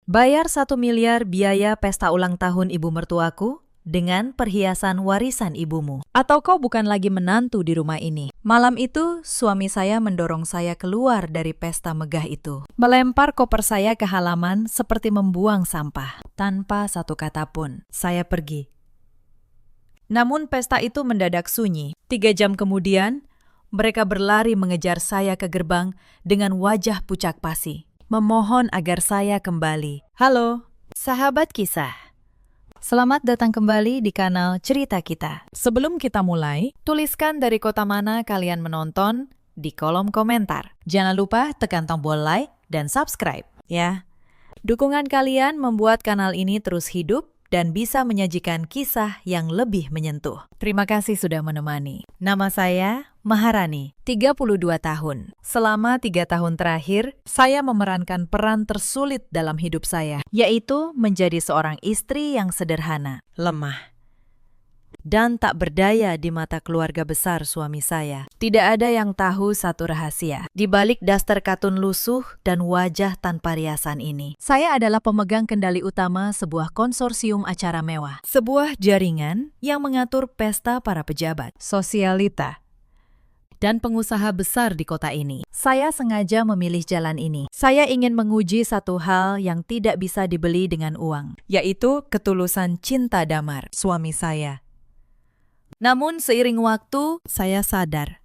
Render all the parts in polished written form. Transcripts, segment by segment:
Bayar 1 miliar biaya pesta ulang tahun ibu mertuaku dengan perhiasan warisan ibumu. Atau kau bukan lagi menantu di rumah ini? Malam itu, suami saya mendorong saya keluar dari pesta megah itu. Melempar koper saya ke halaman seperti membuang sampah. Tanpa satu kata pun, saya pergi. Namun pesta itu mendadak sunyi. 3 jam kemudian, mereka berlari mengejar saya ke gerbang dengan wajah pucat pasi, memohon agar saya kembali. Halo, sahabat kisah. Selamat datang kembali di kanal Cerita Kita. Sebelum kita mulai, tuliskan dari kota mana kalian menonton di kolom komentar. Jangan lupa tekan tombol like dan subscribe, ya. Dukungan kalian membuat kanal ini terus hidup dan bisa menyajikan kisah yang lebih menyentuh. Terima kasih sudah menemani. Nama saya Maharani, 32 tahun. Selama 3 tahun terakhir, saya memerankan peran tersulit dalam hidup saya, yaitu menjadi seorang istri yang sederhana, lemah, dan tak berdaya di mata keluarga besar suami saya. Tidak ada yang tahu satu rahasia. Di balik daster katun lusuh dan wajah tanpa riasan ini, saya adalah pemegang kendali utama sebuah konsorsium acara mewah. Sebuah jaringan yang mengatur pesta para pejabat, sosialita, dan pengusaha besar di kota ini. Saya sengaja memilih jalan ini. Saya ingin menguji satu hal yang tidak bisa dibeli dengan uang, yaitu ketulusan cinta damar suami saya. Namun seiring waktu, saya sadar.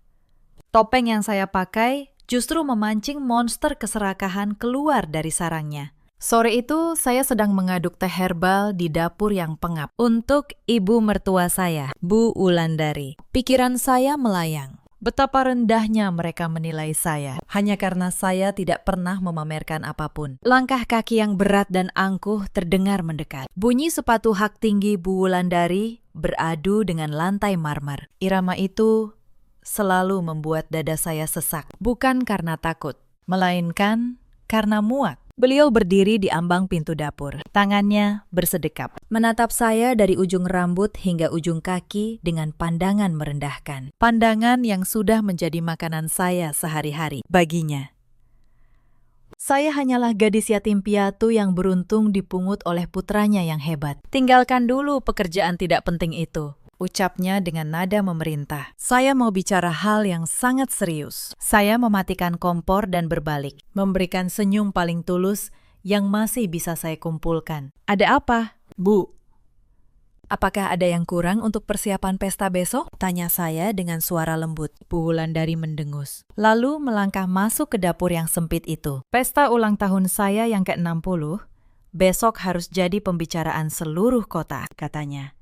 Topeng yang saya pakai justru memancing monster keserakahan keluar dari sarangnya. Sore itu, saya sedang mengaduk teh herbal di dapur yang pengap untuk ibu mertua saya, Bu Wulandari. Pikiran saya melayang. Betapa rendahnya mereka menilai saya, hanya karena saya tidak pernah memamerkan apapun. Langkah kaki yang berat dan angkuh terdengar mendekat. Bunyi sepatu hak tinggi Bu Wulandari beradu dengan lantai marmer. Irama itu selalu membuat dada saya sesak, bukan karena takut, melainkan karena muak. Beliau berdiri di ambang pintu dapur, tangannya bersedekap, menatap saya dari ujung rambut hingga ujung kaki dengan pandangan merendahkan. Pandangan yang sudah menjadi makanan saya sehari-hari baginya. Saya hanyalah gadis yatim piatu yang beruntung dipungut oleh putranya yang hebat. Tinggalkan dulu pekerjaan tidak penting itu, ucapnya dengan nada memerintah. Saya mau bicara hal yang sangat serius. Saya mematikan kompor dan berbalik, memberikan senyum paling tulus yang masih bisa saya kumpulkan. Ada apa, Bu? Apakah ada yang kurang untuk persiapan pesta besok? Tanya saya dengan suara lembut. Bu Wulandari mendengus, lalu melangkah masuk ke dapur yang sempit itu. Pesta ulang tahun saya yang ke-60, besok harus jadi pembicaraan seluruh kota, katanya.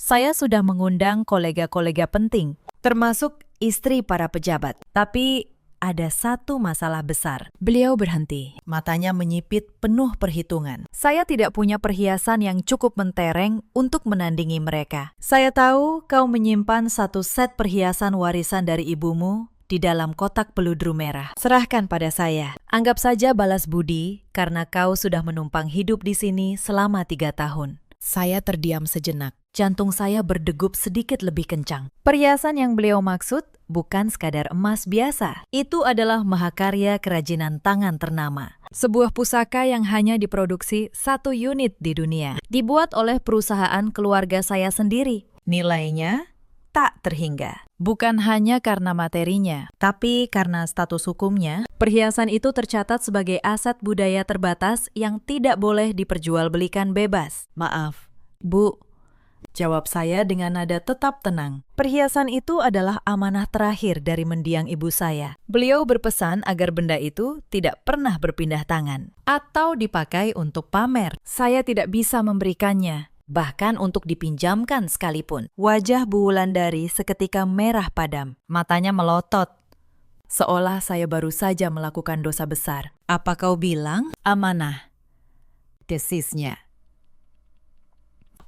Saya sudah mengundang kolega-kolega penting, termasuk istri para pejabat. Tapi ada satu masalah besar. Beliau berhenti, matanya menyipit penuh perhitungan. Saya tidak punya perhiasan yang cukup mentereng untuk menandingi mereka. Saya tahu kau menyimpan satu set perhiasan warisan dari ibumu di dalam kotak peludru merah. Serahkan pada saya. Anggap saja balas budi karena kau sudah menumpang hidup di sini selama 3 tahun. Saya terdiam sejenak. Jantung saya berdegup sedikit lebih kencang. Perhiasan yang beliau maksud bukan sekadar emas biasa. Itu adalah mahakarya kerajinan tangan ternama. Sebuah pusaka yang hanya diproduksi 1 unit di dunia. Dibuat oleh perusahaan keluarga saya sendiri. Nilainya tak terhingga. Bukan hanya karena materinya, tapi karena status hukumnya. Perhiasan itu tercatat sebagai aset budaya terbatas yang tidak boleh diperjualbelikan bebas. Maaf, Bu, jawab saya dengan nada tetap tenang. Perhiasan itu adalah amanah terakhir dari mendiang ibu saya. Beliau berpesan agar benda itu tidak pernah berpindah tangan atau dipakai untuk pamer. Saya tidak bisa memberikannya, bahkan untuk dipinjamkan sekalipun. Wajah Bu Wulandari seketika merah padam. Matanya melotot, seolah saya baru saja melakukan dosa besar. Apa kau bilang? Amanah, desisnya.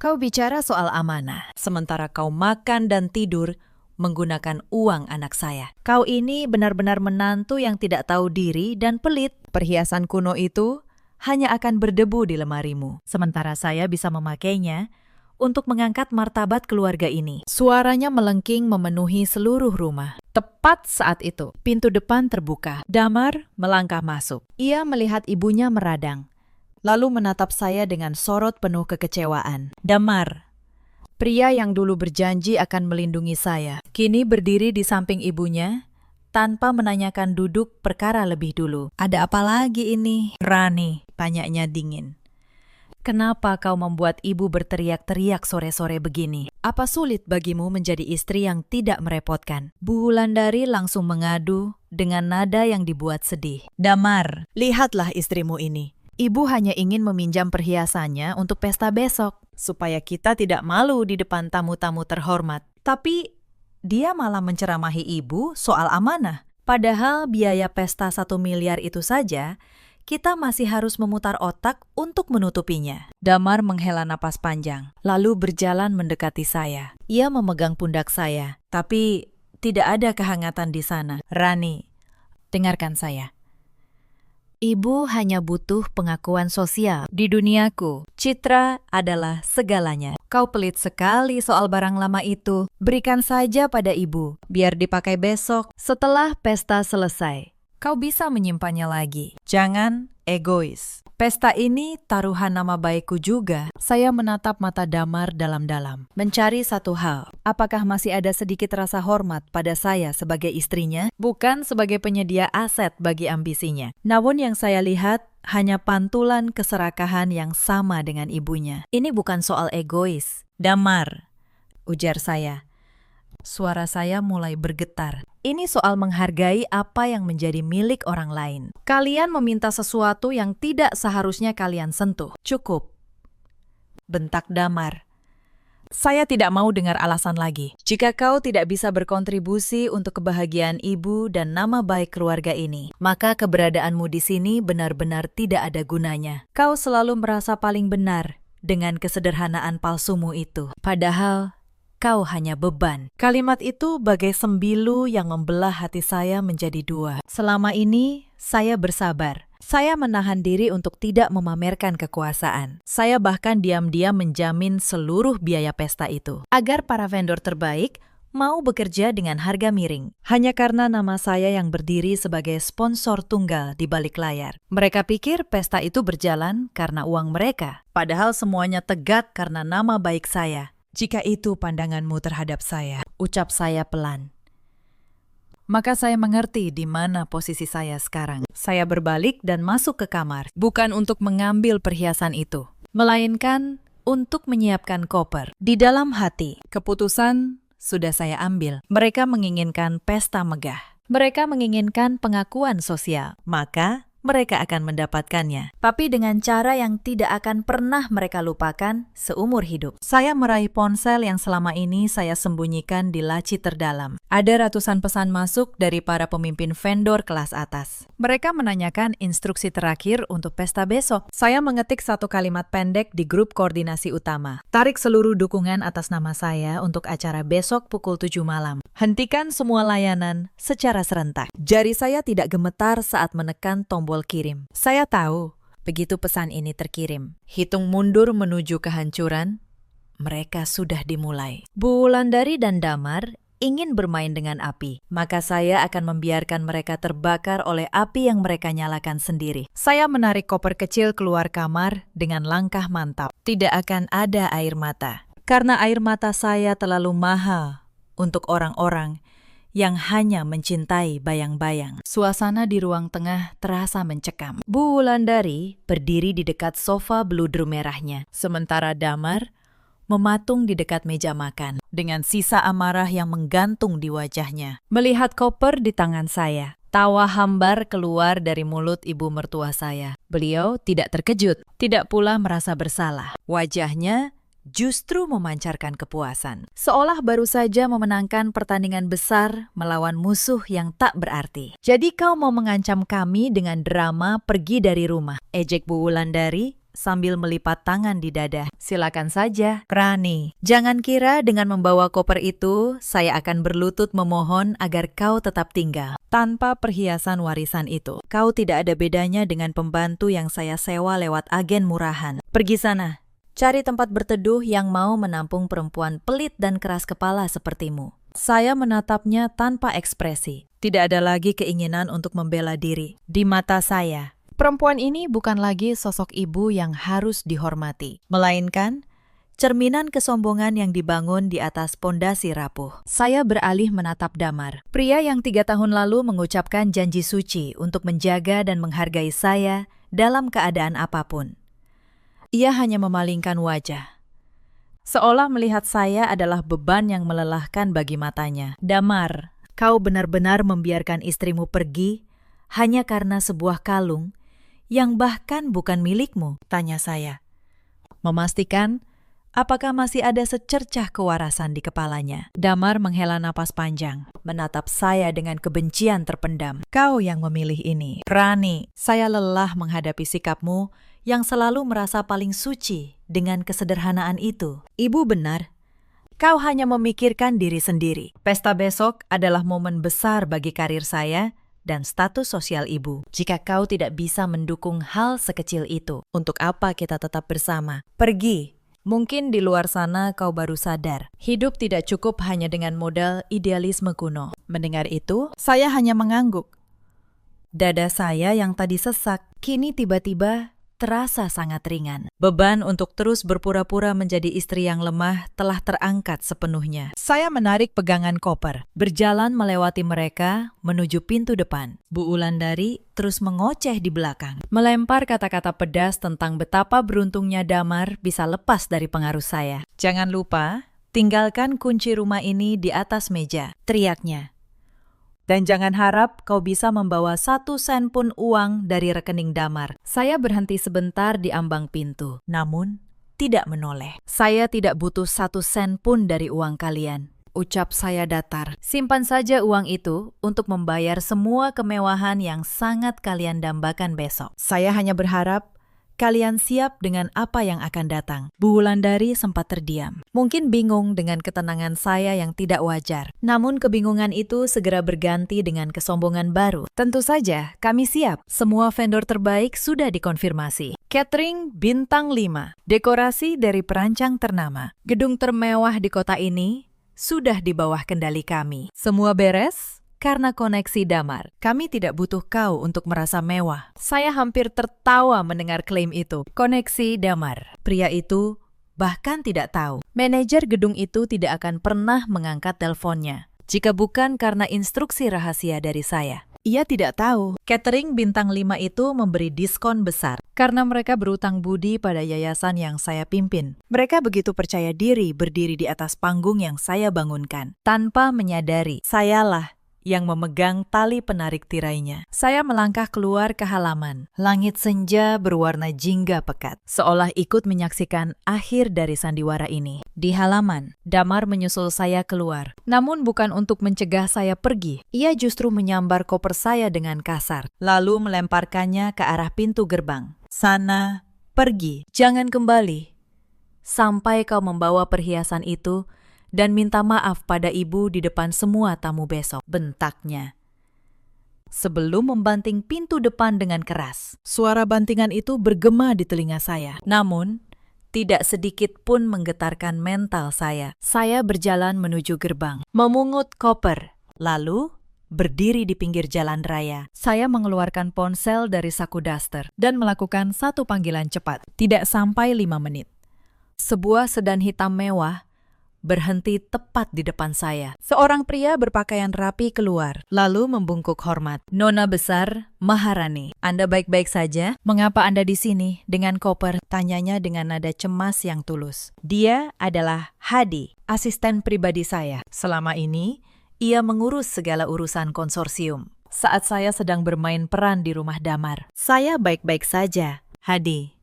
Kau bicara soal amanah, sementara kau makan dan tidur menggunakan uang anak saya. Kau ini benar-benar menantu yang tidak tahu diri dan pelit. Perhiasan kuno itu hanya akan berdebu di lemarimu, sementara saya bisa memakainya untuk mengangkat martabat keluarga ini. Suaranya melengking memenuhi seluruh rumah. Tepat saat itu, pintu depan terbuka. Damar melangkah masuk. Ia melihat ibunya meradang. lalu menatap saya dengan sorot penuh kekecewaan. Damar, pria yang dulu berjanji akan melindungi saya, kini berdiri di samping ibunya, tanpa menanyakan duduk perkara lebih dulu. Ada apa lagi ini? Rani, tanyanya dingin. Kenapa kau membuat ibu berteriak-teriak sore-sore begini? Apa sulit bagimu menjadi istri yang tidak merepotkan? Bu Wulandari langsung mengadu dengan nada yang dibuat sedih. Damar, lihatlah istrimu ini. Ibu hanya ingin meminjam perhiasannya untuk pesta besok, supaya kita tidak malu di depan tamu-tamu terhormat. Tapi dia malah menceramahi ibu soal amanah. Padahal biaya pesta 1 miliar itu saja, kita masih harus memutar otak untuk menutupinya. Damar menghela napas panjang, lalu berjalan mendekati saya. Ia memegang pundak saya, tapi tidak ada kehangatan di sana. Rani, dengarkan saya. Ibu hanya butuh pengakuan sosial. Di duniaku, citra adalah segalanya. Kau pelit sekali soal barang lama itu. Berikan saja pada ibu, biar dipakai besok setelah pesta selesai. Kau bisa menyimpannya lagi. Jangan egois. Pesta ini taruhan nama baikku juga. Saya menatap mata Damar dalam-dalam, mencari satu hal. Apakah masih ada sedikit rasa hormat pada saya sebagai istrinya? Bukan sebagai penyedia aset bagi ambisinya. Namun yang saya lihat hanya pantulan keserakahan yang sama dengan ibunya. Ini bukan soal egois. Damar, ujar saya. Suara saya mulai bergetar. Ini soal menghargai apa yang menjadi milik orang lain. Kalian meminta sesuatu yang tidak seharusnya kalian sentuh. Cukup. Bentak Damar. Saya tidak mau dengar alasan lagi. Jika kau tidak bisa berkontribusi untuk kebahagiaan ibu dan nama baik keluarga ini, maka keberadaanmu di sini benar-benar tidak ada gunanya. Kau selalu merasa paling benar dengan kesederhanaan palsumu itu. Padahal kau hanya beban. Kalimat itu bagai sembilu yang membelah hati saya menjadi dua. Selama ini, saya bersabar. Saya menahan diri untuk tidak memamerkan kekuasaan. Saya bahkan diam-diam menjamin seluruh biaya pesta itu, agar para vendor terbaik mau bekerja dengan harga miring. Hanya karena nama saya yang berdiri sebagai sponsor tunggal di balik layar. Mereka pikir pesta itu berjalan karena uang mereka. Padahal semuanya tegak karena nama baik saya. Jika itu pandanganmu terhadap saya, ucap saya pelan. Maka saya mengerti di mana posisi saya sekarang. Saya berbalik dan masuk ke kamar, bukan untuk mengambil perhiasan itu, melainkan untuk menyiapkan koper. Di dalam hati, keputusan sudah saya ambil. Mereka menginginkan pesta megah. Mereka menginginkan pengakuan sosial. Maka mereka akan mendapatkannya, tapi dengan cara yang tidak akan pernah mereka lupakan seumur hidup. Saya meraih ponsel yang selama ini saya sembunyikan di laci terdalam. Ada ratusan pesan masuk dari para pemimpin vendor kelas atas. Mereka menanyakan instruksi terakhir untuk pesta besok. Saya mengetik satu kalimat pendek di grup koordinasi utama. Tarik seluruh dukungan atas nama saya untuk acara besok pukul 7 malam. Hentikan semua layanan secara serentak. Jari saya tidak gemetar saat menekan tombol kirim. Saya tahu, begitu pesan ini terkirim, hitung mundur menuju kehancuran, mereka sudah dimulai. Bu Wulandari dan Damar ingin bermain dengan api, maka saya akan membiarkan mereka terbakar oleh api yang mereka nyalakan sendiri. Saya menarik koper kecil keluar kamar dengan langkah mantap. Tidak akan ada air mata, karena air mata saya terlalu mahal untuk orang-orang yang hanya mencintai bayang-bayang. Suasana di ruang tengah terasa mencekam. Bu Wulandari berdiri di dekat sofa beludru merahnya, sementara Damar mematung di dekat meja makan, dengan sisa amarah yang menggantung di wajahnya. Melihat koper di tangan saya, tawa hambar keluar dari mulut ibu mertua saya. Beliau tidak terkejut, tidak pula merasa bersalah. Wajahnya justru memancarkan kepuasan, seolah baru saja memenangkan pertandingan besar melawan musuh yang tak berarti. Jadi kau mau mengancam kami dengan drama pergi dari rumah, ejek Bu Wulandari sambil melipat tangan di dada. Silakan saja, Rani. Jangan kira dengan membawa koper itu, saya akan berlutut memohon agar kau tetap tinggal. Tanpa perhiasan warisan itu, kau tidak ada bedanya dengan pembantu yang saya sewa lewat agen murahan. Pergi sana. Cari tempat berteduh yang mau menampung perempuan pelit dan keras kepala sepertimu. Saya menatapnya tanpa ekspresi. Tidak ada lagi keinginan untuk membela diri. Di mata saya, Perempuan ini bukan lagi sosok ibu yang harus dihormati, melainkan cerminan kesombongan yang dibangun di atas pondasi rapuh. Saya beralih menatap Damar, pria yang 3 tahun lalu mengucapkan janji suci untuk menjaga dan menghargai saya dalam keadaan apapun. Ia hanya memalingkan wajah, seolah melihat saya adalah beban yang melelahkan bagi matanya. Damar, kau benar-benar membiarkan istrimu pergi hanya karena sebuah kalung yang bahkan bukan milikmu, tanya saya. Memastikan apakah masih ada secercah kewarasan di kepalanya. Damar menghela napas panjang, menatap saya dengan kebencian terpendam. Kau yang memilih ini. Rani, saya lelah menghadapi sikapmu yang selalu merasa paling suci dengan kesederhanaan itu. Ibu benar. Kau hanya memikirkan diri sendiri. Pesta besok adalah momen besar bagi karir saya dan status sosial ibu. Jika kau tidak bisa mendukung hal sekecil itu, untuk apa kita tetap bersama? Pergi. Mungkin di luar sana kau baru sadar, hidup tidak cukup hanya dengan modal idealisme kuno. Mendengar itu, saya hanya mengangguk. Dada saya yang tadi sesak, kini tiba-tiba terasa sangat ringan. Beban untuk terus berpura-pura menjadi istri yang lemah telah terangkat sepenuhnya. Saya menarik pegangan koper, berjalan melewati mereka menuju pintu depan. Bu Wulandari terus mengoceh di belakang, melempar kata-kata pedas tentang betapa beruntungnya Damar bisa lepas dari pengaruh saya. Jangan lupa, tinggalkan kunci rumah ini di atas meja, teriaknya. Dan jangan harap kau bisa membawa 1 sen pun uang dari rekening Damar. Saya berhenti sebentar di ambang pintu, namun tidak menoleh. Saya tidak butuh 1 sen pun dari uang kalian, ucap saya datar. Simpan saja uang itu untuk membayar semua kemewahan yang sangat kalian dambakan besok. Saya hanya berharap kalian siap dengan apa yang akan datang. Bu Wulandari sempat terdiam. Mungkin bingung dengan ketenangan saya yang tidak wajar. Namun kebingungan itu segera berganti dengan kesombongan baru. Tentu saja, kami siap. Semua vendor terbaik sudah dikonfirmasi. Catering bintang 5. Dekorasi dari perancang ternama. Gedung termewah di kota ini sudah di bawah kendali kami. Semua beres? Karena koneksi Damar, kami tidak butuh kau untuk merasa mewah. Saya hampir tertawa mendengar klaim itu. Koneksi Damar. Pria itu bahkan tidak tahu. Manajer gedung itu tidak akan pernah mengangkat teleponnya jika bukan karena instruksi rahasia dari saya. Ia tidak tahu. Catering bintang 5 itu memberi diskon besar karena mereka berutang budi pada yayasan yang saya pimpin. Mereka begitu percaya diri berdiri di atas panggung yang saya bangunkan. Tanpa menyadari, sayalah yang memegang tali penarik tirainya. Saya melangkah keluar ke halaman. Langit senja berwarna jingga pekat, seolah ikut menyaksikan akhir dari sandiwara ini. Di halaman, Damar menyusul saya keluar. Namun bukan untuk mencegah saya pergi. Ia justru menyambar koper saya dengan kasar, lalu melemparkannya ke arah pintu gerbang. Sana, pergi, jangan kembali. Sampai kau membawa perhiasan itu dan minta maaf pada ibu di depan semua tamu besok, bentaknya. Sebelum membanting pintu depan dengan keras, suara bantingan itu bergema di telinga saya. Namun, tidak sedikit pun menggetarkan mental saya. Saya berjalan menuju gerbang, memungut koper, lalu berdiri di pinggir jalan raya. Saya mengeluarkan ponsel dari saku daster dan melakukan 1 panggilan cepat. Tidak sampai 5 menit. Sebuah sedan hitam mewah berhenti tepat di depan saya. Seorang pria berpakaian rapi keluar, lalu membungkuk hormat. Nona besar, Maharani, Anda baik-baik saja? Mengapa Anda di sini dengan koper? Tanyanya dengan nada cemas yang tulus. Dia adalah Hadi, asisten pribadi saya. Selama ini, ia mengurus segala urusan konsorsium. Saat saya sedang bermain peran di rumah Damar, saya baik-baik saja. Hadi,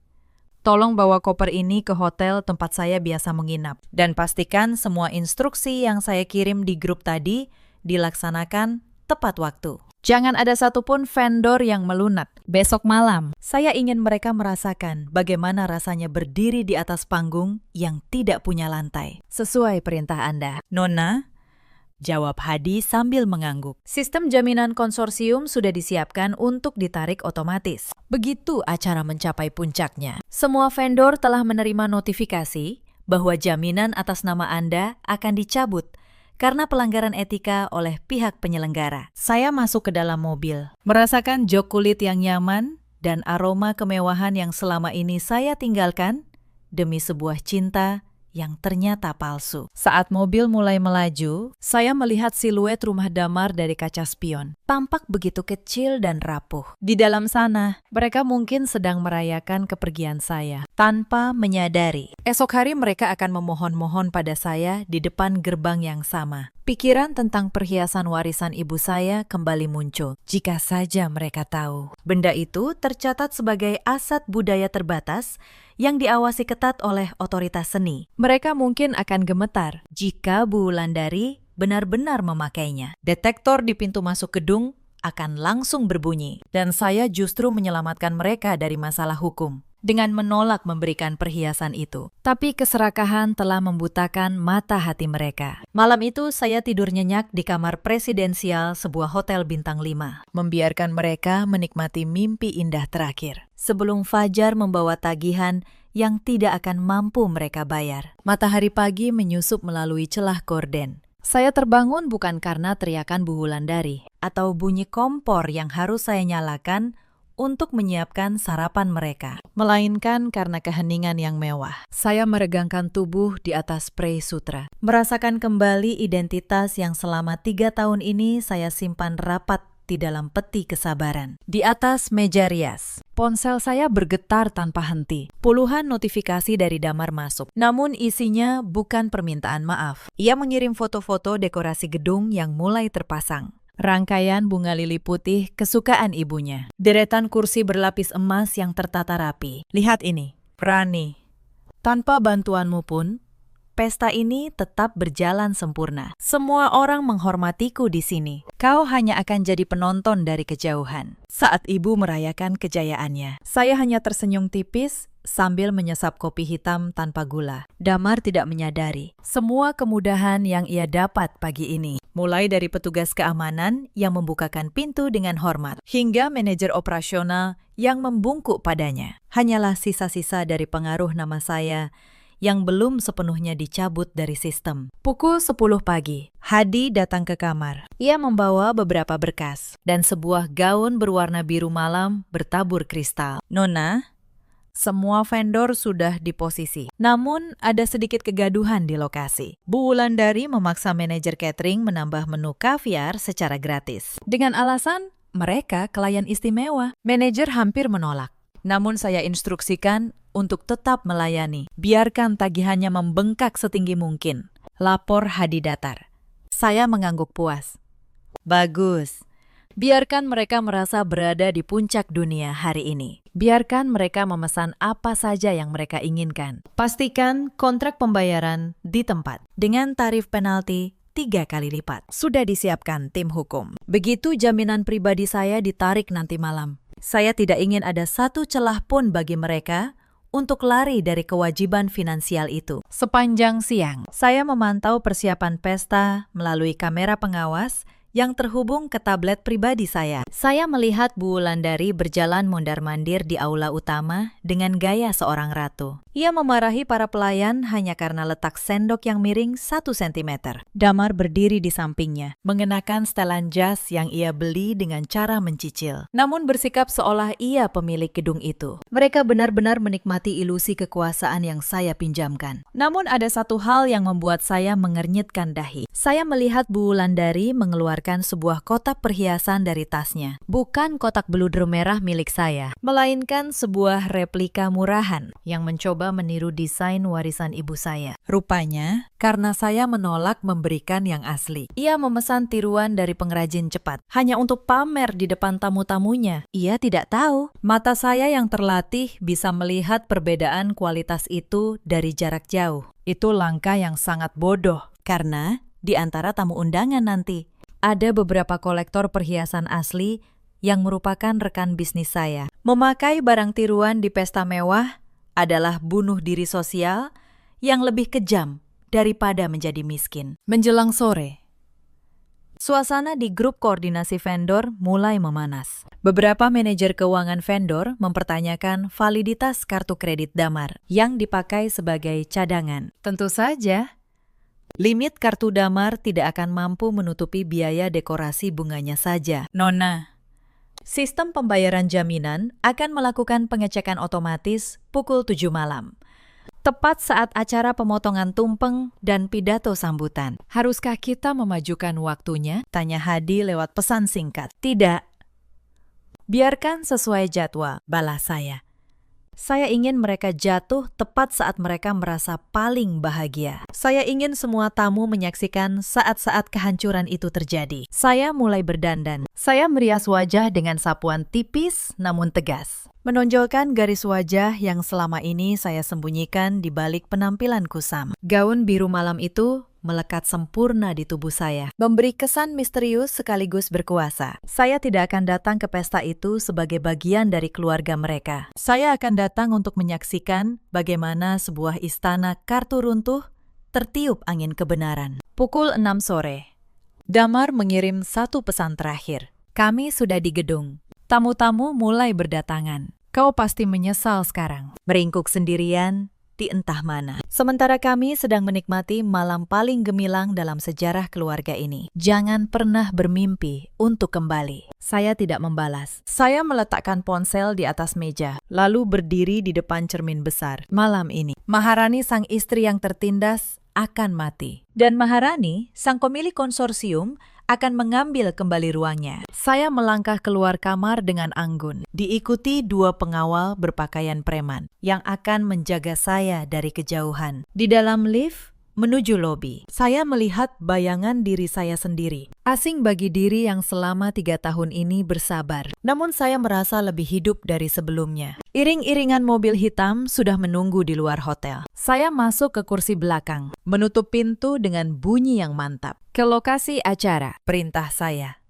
tolong bawa koper ini ke hotel tempat saya biasa menginap. Dan pastikan semua instruksi yang saya kirim di grup tadi dilaksanakan tepat waktu. Jangan ada satupun vendor yang melunat. Besok malam, saya ingin mereka merasakan bagaimana rasanya berdiri di atas panggung yang tidak punya lantai. Sesuai perintah Anda. Nona, jawab Hadi sambil mengangguk. Sistem jaminan konsorsium sudah disiapkan untuk ditarik otomatis. Begitu acara mencapai puncaknya, semua vendor telah menerima notifikasi bahwa jaminan atas nama Anda akan dicabut karena pelanggaran etika oleh pihak penyelenggara. Saya masuk ke dalam mobil, merasakan jok kulit yang nyaman dan aroma kemewahan yang selama ini saya tinggalkan demi sebuah cinta yang ternyata palsu. Saat mobil mulai melaju, saya melihat siluet rumah Damar dari kaca spion. Tampak begitu kecil dan rapuh. Di dalam sana, mereka mungkin sedang merayakan kepergian saya tanpa menyadari. Esok hari mereka akan memohon-mohon pada saya di depan gerbang yang sama. Pikiran tentang perhiasan warisan ibu saya kembali muncul. Jika saja mereka tahu. Benda itu tercatat sebagai aset budaya terbatas yang diawasi ketat oleh otoritas seni. Mereka mungkin akan gemetar jika Bu Wulandari benar-benar memakainya. Detektor di pintu masuk gedung akan langsung berbunyi, dan saya justru menyelamatkan mereka dari masalah hukum dengan menolak memberikan perhiasan itu. Tapi keserakahan telah membutakan mata hati mereka. Malam itu saya tidur nyenyak di kamar presidensial sebuah hotel bintang 5, membiarkan mereka menikmati mimpi indah terakhir sebelum fajar membawa tagihan yang tidak akan mampu mereka bayar. Matahari pagi menyusup melalui celah gorden. Saya terbangun bukan karena teriakan Bu Wulandari atau bunyi kompor yang harus saya nyalakan untuk menyiapkan sarapan mereka, melainkan karena keheningan yang mewah. Saya meregangkan tubuh di atas prei sutra, merasakan kembali identitas yang selama 3 tahun ini saya simpan rapat di dalam peti kesabaran. Di atas meja rias, ponsel saya bergetar tanpa henti. Puluhan notifikasi dari Damar masuk, namun isinya bukan permintaan maaf. Ia mengirim foto-foto dekorasi gedung yang mulai terpasang. Rangkaian bunga lili putih kesukaan ibunya. Deretan kursi berlapis emas yang tertata rapi. Lihat ini, Rani. Tanpa bantuanmu pun, pesta ini tetap berjalan sempurna. Semua orang menghormatiku di sini. Kau hanya akan jadi penonton dari kejauhan. Saat ibu merayakan kejayaannya, saya hanya tersenyum tipis sambil menyesap kopi hitam tanpa gula. Damar tidak menyadari semua kemudahan yang ia dapat pagi ini. Mulai dari petugas keamanan yang membukakan pintu dengan hormat, hingga manajer operasional yang membungkuk padanya. Hanyalah sisa-sisa dari pengaruh nama saya yang belum sepenuhnya dicabut dari sistem. Pukul 10 pagi, Hadi datang ke kamar. Ia membawa beberapa berkas dan sebuah gaun berwarna biru malam bertabur kristal. Nona, semua vendor sudah di posisi. Namun ada sedikit kegaduhan di lokasi. Bu Wulandari memaksa manajer catering menambah menu kaviar secara gratis. Dengan alasan mereka klien istimewa. Manajer hampir menolak. Namun saya instruksikan untuk tetap melayani. Biarkan tagihannya membengkak setinggi mungkin. Lapor Hadi datar. Saya mengangguk puas. Bagus. Biarkan mereka merasa berada di puncak dunia hari ini. Biarkan mereka memesan apa saja yang mereka inginkan. Pastikan kontrak pembayaran di tempat. Dengan tarif penalti 3 kali lipat. Sudah disiapkan tim hukum. Begitu jaminan pribadi saya ditarik nanti malam. Saya tidak ingin ada satu celah pun bagi mereka untuk lari dari kewajiban finansial itu. Sepanjang siang, saya memantau persiapan pesta melalui kamera pengawas yang terhubung ke tablet pribadi saya. Saya melihat Bu Wulandari berjalan mondar-mandir di aula utama dengan gaya seorang ratu. Ia memarahi para pelayan hanya karena letak sendok yang miring 1 cm. Damar berdiri di sampingnya, mengenakan setelan jas yang ia beli dengan cara mencicil. Namun bersikap seolah ia pemilik gedung itu. Mereka benar-benar menikmati ilusi kekuasaan yang saya pinjamkan. Namun ada satu hal yang membuat saya mengernyitkan dahi. Saya melihat Bu Wulandari mengeluarkan sebuah kotak perhiasan dari tasnya. Bukan kotak beludru merah milik saya, melainkan sebuah replika murahan yang mencoba meniru desain warisan ibu saya. Rupanya, karena saya menolak memberikan yang asli. Ia memesan tiruan dari pengrajin cepat, hanya untuk pamer di depan tamu-tamunya. Ia tidak tahu, mata saya yang terlatih bisa melihat perbedaan kualitas itu dari jarak jauh. Itu langkah yang sangat bodoh, karena di antara tamu undangan nanti, ada beberapa kolektor perhiasan asli yang merupakan rekan bisnis saya. Memakai barang tiruan di pesta mewah adalah bunuh diri sosial yang lebih kejam daripada menjadi miskin. Menjelang sore, suasana di grup koordinasi vendor mulai memanas. Beberapa manajer keuangan vendor mempertanyakan validitas kartu kredit Damar yang dipakai sebagai cadangan. Tentu saja, limit kartu Damar tidak akan mampu menutupi biaya dekorasi bunganya saja. Nona, Sistem pembayaran jaminan akan melakukan pengecekan otomatis pukul 7 malam. Tepat saat acara pemotongan tumpeng dan pidato sambutan. Haruskah kita memajukan waktunya? Tanya Hadi lewat pesan singkat. Tidak. Biarkan sesuai jadwal, balas saya. Saya ingin mereka jatuh tepat saat mereka merasa paling bahagia. Saya ingin semua tamu menyaksikan saat-saat kehancuran itu terjadi. Saya mulai berdandan. Saya merias wajah dengan sapuan tipis namun tegas, menonjolkan garis wajah yang selama ini saya sembunyikan di balik penampilan kusam. Gaun biru malam itu melekat sempurna di tubuh saya, memberi kesan misterius sekaligus berkuasa. Saya tidak akan datang ke pesta itu sebagai bagian dari keluarga mereka. Saya akan datang untuk menyaksikan bagaimana sebuah istana kartu runtuh tertiup angin kebenaran. Pukul 6 sore. Damar mengirim satu pesan terakhir. Kami sudah di gedung. Tamu-tamu mulai berdatangan. Kau pasti menyesal sekarang. Meringkuk sendirian di entah mana. Sementara kami sedang menikmati malam paling gemilang dalam sejarah keluarga ini. Jangan pernah bermimpi untuk kembali. Saya tidak membalas. Saya meletakkan ponsel di atas meja, lalu berdiri di depan cermin besar. Malam ini, Maharani sang istri yang tertindas akan mati. Dan Maharani, sang pemilik konsorsium, akan mengambil kembali ruangnya. Saya melangkah keluar kamar dengan anggun, diikuti dua pengawal berpakaian preman yang akan menjaga saya dari kejauhan. Di dalam lift menuju lobi, saya melihat bayangan diri saya sendiri. Asing bagi diri yang selama 3 tahun ini bersabar. Namun saya merasa lebih hidup dari sebelumnya. Iring-iringan mobil hitam sudah menunggu di luar hotel. Saya masuk ke kursi belakang, menutup pintu dengan bunyi yang mantap. Ke lokasi acara, perintah saya.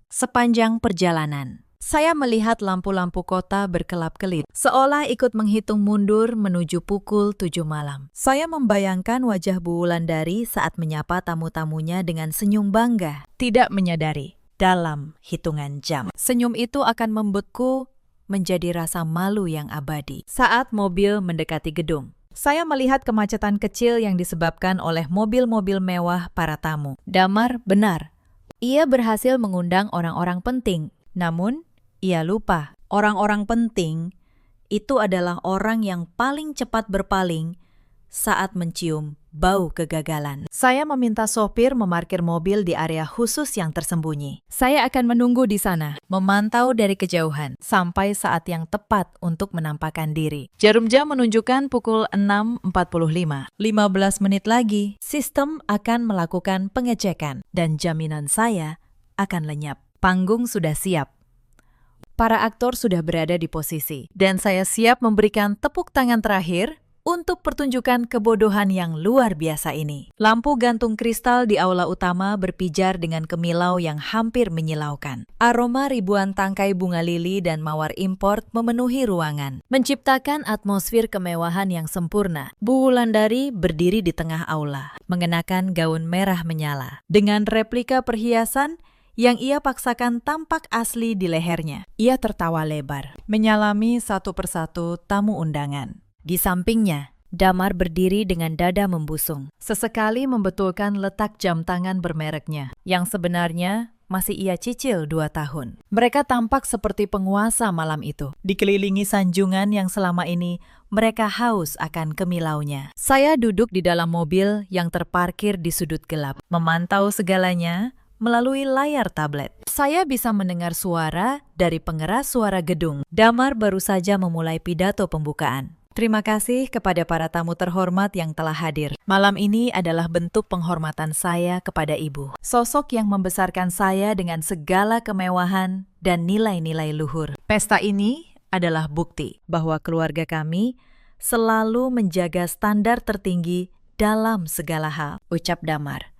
Sepanjang perjalanan, saya melihat lampu-lampu kota berkelap-kelip, seolah ikut menghitung mundur menuju pukul 7 malam. Saya membayangkan wajah Bu Wulandari saat menyapa tamu-tamunya dengan senyum bangga, tidak menyadari dalam hitungan jam. Senyum itu akan membeku menjadi rasa malu yang abadi. Saat mobil mendekati gedung, saya melihat kemacetan kecil yang disebabkan oleh mobil-mobil mewah para tamu. Damar benar. Ia berhasil mengundang orang-orang penting, namun ia lupa. Orang-orang penting itu adalah orang yang paling cepat berpaling saat mencium bau kegagalan. Saya meminta sopir memarkir mobil di area khusus yang tersembunyi. Saya akan menunggu di sana, memantau dari kejauhan, sampai saat yang tepat untuk menampakkan diri. Jarum jam menunjukkan pukul 6.45. 15 menit lagi, sistem akan melakukan pengecekan, dan jaminan saya akan lenyap. Panggung sudah siap. Para aktor sudah berada di posisi, dan saya siap memberikan tepuk tangan terakhir untuk pertunjukan kebodohan yang luar biasa ini. Lampu gantung kristal di aula utama berpijar dengan kemilau yang hampir menyilaukan. Aroma ribuan tangkai bunga lili dan mawar import memenuhi ruangan, menciptakan atmosfer kemewahan yang sempurna. Bu Wulandari berdiri di tengah aula, mengenakan gaun merah menyala, dengan replika perhiasan yang ia paksakan tampak asli di lehernya. Ia tertawa lebar, menyalami satu persatu tamu undangan. Di sampingnya, Damar berdiri dengan dada membusung, sesekali membetulkan letak jam tangan bermereknya, yang sebenarnya masih ia cicil 2 tahun. Mereka tampak seperti penguasa malam itu, dikelilingi sanjungan yang selama ini mereka haus akan kemilaunya. Saya duduk di dalam mobil yang terparkir di sudut gelap, memantau segalanya melalui layar tablet. Saya bisa mendengar suara dari pengeras suara gedung. Damar baru saja memulai pidato pembukaan. Terima kasih kepada para tamu terhormat yang telah hadir. Malam ini adalah bentuk penghormatan saya kepada Ibu. Sosok yang membesarkan saya dengan segala kemewahan dan nilai-nilai luhur. Pesta ini adalah bukti bahwa keluarga kami selalu menjaga standar tertinggi dalam segala hal, ucap Damar.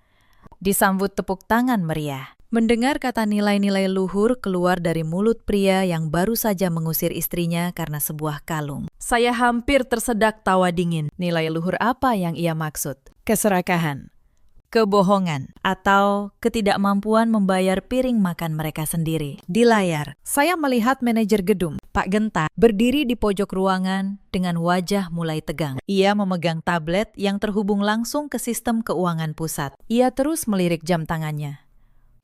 Disambut tepuk tangan meriah. Mendengar kata nilai-nilai luhur keluar dari mulut pria yang baru saja mengusir istrinya karena sebuah kalung, saya hampir tersedak tawa dingin. Nilai luhur apa yang ia maksud? Keserakahan, kebohongan, atau ketidakmampuan membayar piring makan mereka sendiri. Di layar, saya melihat manajer gedung, Pak Genta, berdiri di pojok ruangan dengan wajah mulai tegang. Ia memegang tablet yang terhubung langsung ke sistem keuangan pusat. Ia terus melirik jam tangannya,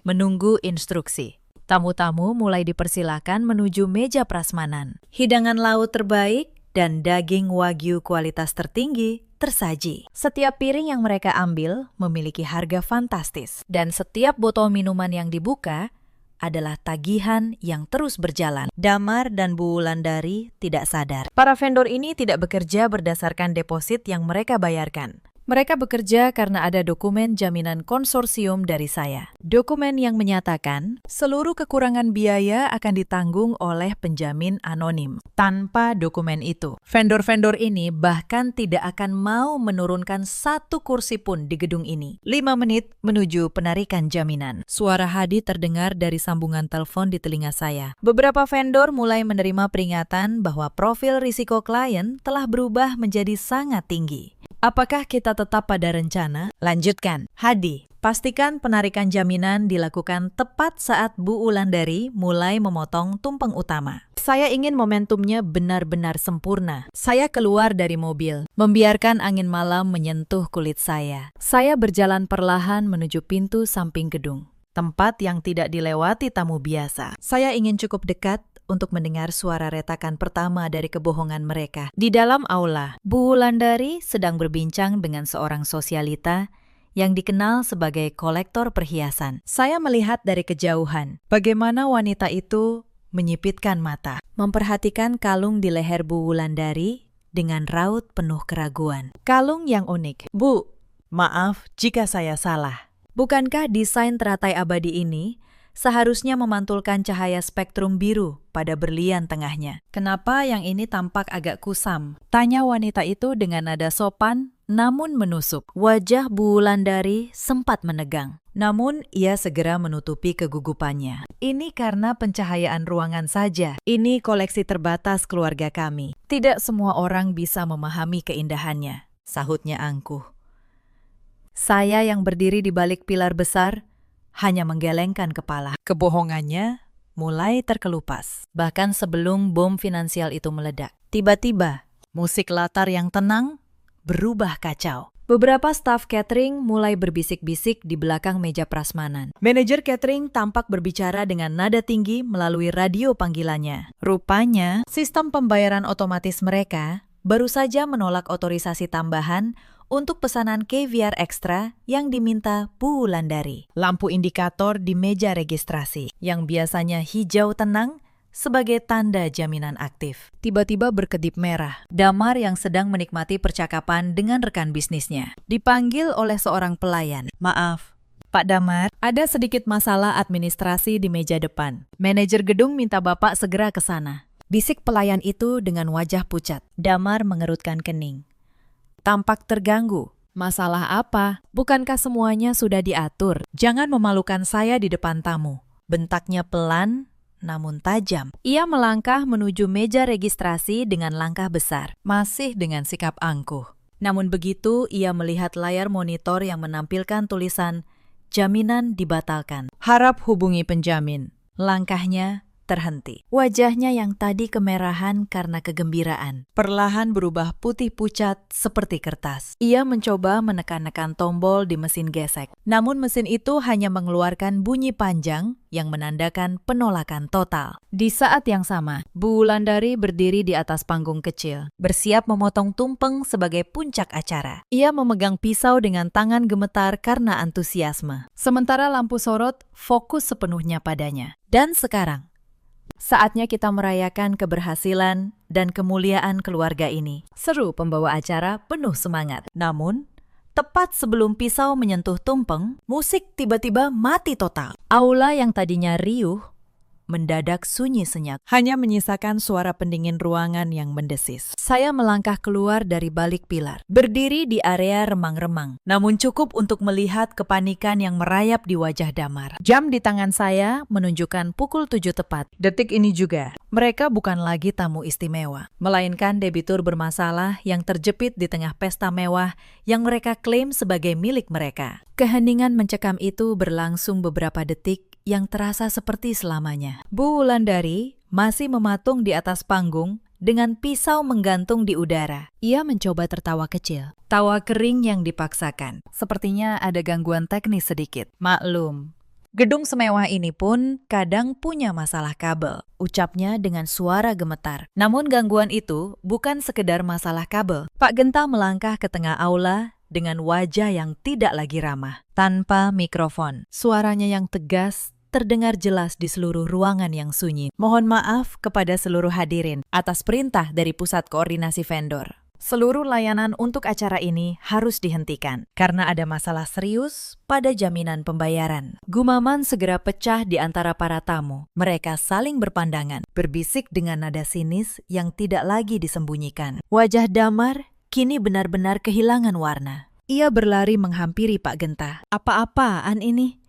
menunggu instruksi. Tamu-tamu mulai dipersilakan menuju meja prasmanan. Hidangan laut terbaik dan daging wagyu kualitas tertinggi tersaji. Setiap piring yang mereka ambil memiliki harga fantastis. Dan setiap botol minuman yang dibuka adalah tagihan yang terus berjalan. Damar dan Bu Wulandari tidak sadar. Para vendor ini tidak bekerja berdasarkan deposit yang mereka bayarkan. Mereka bekerja karena ada dokumen jaminan konsorsium dari saya. Dokumen yang menyatakan seluruh kekurangan biaya akan ditanggung oleh penjamin anonim. Tanpa dokumen itu, vendor-vendor ini bahkan tidak akan mau menurunkan satu kursi pun di gedung ini. 5 menit menuju penarikan jaminan. Suara Hadi terdengar dari sambungan telepon di telinga saya. Beberapa vendor mulai menerima peringatan bahwa profil risiko klien telah berubah menjadi sangat tinggi. Apakah kita tetap pada rencana? Lanjutkan. Hadi, pastikan penarikan jaminan dilakukan tepat saat Bu Wulandari mulai memotong tumpeng utama. Saya ingin momentumnya benar-benar sempurna. Saya keluar dari mobil, membiarkan angin malam menyentuh kulit saya. Saya berjalan perlahan menuju pintu samping gedung, tempat yang tidak dilewati tamu biasa. Saya ingin cukup dekat untuk mendengar suara retakan pertama dari kebohongan mereka. Di dalam aula, Bu Wulandari sedang berbincang dengan seorang sosialita yang dikenal sebagai kolektor perhiasan. Saya melihat dari kejauhan bagaimana wanita itu menyipitkan mata, memperhatikan kalung di leher Bu Wulandari dengan raut penuh keraguan. Kalung yang unik. Bu, maaf jika saya salah. Bukankah desain teratai abadi ini seharusnya memantulkan cahaya spektrum biru pada berlian tengahnya? Kenapa yang ini tampak agak kusam? Tanya wanita itu dengan nada sopan namun menusuk. Wajah Bu Wulandari sempat menegang. Namun ia segera menutupi kegugupannya. Ini karena pencahayaan ruangan saja. Ini koleksi terbatas keluarga kami. Tidak semua orang bisa memahami keindahannya, sahutnya angkuh. Saya yang berdiri di balik pilar besar hanya menggelengkan kepala. Kebohongannya mulai terkelupas. Bahkan sebelum bom finansial itu meledak. Tiba-tiba, musik latar yang tenang berubah kacau. Beberapa staf catering mulai berbisik-bisik di belakang meja prasmanan. Manajer catering tampak berbicara dengan nada tinggi melalui radio panggilannya. Rupanya, sistem pembayaran otomatis mereka baru saja menolak otorisasi tambahan untuk pesanan caviar ekstra yang diminta Bu Wulandari. Lampu indikator di meja registrasi yang biasanya hijau tenang sebagai tanda jaminan aktif tiba-tiba berkedip merah. Damar yang sedang menikmati percakapan dengan rekan bisnisnya dipanggil oleh seorang pelayan. Maaf, Pak Damar, ada sedikit masalah administrasi di meja depan. Manajer gedung minta Bapak segera ke sana. Bisik pelayan itu dengan wajah pucat. Damar mengerutkan kening. Tampak terganggu. Masalah apa? Bukankah semuanya sudah diatur? Jangan memalukan saya di depan tamu. Bentaknya pelan namun tajam. Ia melangkah menuju meja registrasi dengan langkah besar, masih dengan sikap angkuh. Namun begitu ia melihat layar monitor yang menampilkan tulisan jaminan dibatalkan. Harap hubungi penjamin. Langkahnya terhenti. Wajahnya yang tadi kemerahan karena kegembiraan perlahan berubah putih pucat seperti kertas. Ia mencoba menekan-nekan tombol di mesin gesek. Namun mesin itu hanya mengeluarkan bunyi panjang yang menandakan penolakan total. Di saat yang sama, Bu Wulandari berdiri di atas panggung kecil, bersiap memotong tumpeng sebagai puncak acara. Ia memegang pisau dengan tangan gemetar karena antusiasme. Sementara lampu sorot fokus sepenuhnya padanya. Dan sekarang, saatnya kita merayakan keberhasilan dan kemuliaan keluarga ini. Seru pembawa acara penuh semangat. Namun, tepat sebelum pisau menyentuh tumpeng, musik tiba-tiba mati total. Aula yang tadinya riuh mendadak sunyi senyap, hanya menyisakan suara pendingin ruangan yang mendesis. Saya melangkah keluar dari balik pilar, berdiri di area remang-remang, namun cukup untuk melihat kepanikan yang merayap di wajah Damar. Jam di tangan saya menunjukkan pukul 7 tepat. Detik ini juga, mereka bukan lagi tamu istimewa, melainkan debitur bermasalah yang terjepit di tengah pesta mewah yang mereka klaim sebagai milik mereka. Keheningan mencekam itu berlangsung beberapa detik yang terasa seperti selamanya. Bu Wulandari masih mematung di atas panggung dengan pisau menggantung di udara. Ia mencoba tertawa kecil. Tawa kering yang dipaksakan. Sepertinya ada gangguan teknis sedikit. Maklum, Gedung semewah ini pun kadang punya masalah kabel, ucapnya dengan suara gemetar. Namun gangguan itu bukan sekedar masalah kabel. Pak Genta melangkah ke tengah aula dengan wajah yang tidak lagi ramah. Tanpa mikrofon, suaranya yang tegas terdengar jelas di seluruh ruangan yang sunyi. Mohon maaf kepada seluruh hadirin atas perintah dari Pusat Koordinasi Vendor. Seluruh layanan untuk acara ini harus dihentikan karena ada masalah serius pada jaminan pembayaran. Gumaman segera pecah di antara para tamu. Mereka saling berpandangan, berbisik dengan nada sinis yang tidak lagi disembunyikan. Wajah Damar kini benar-benar kehilangan warna. Ia berlari menghampiri Pak Genta. Apa-apaan ini?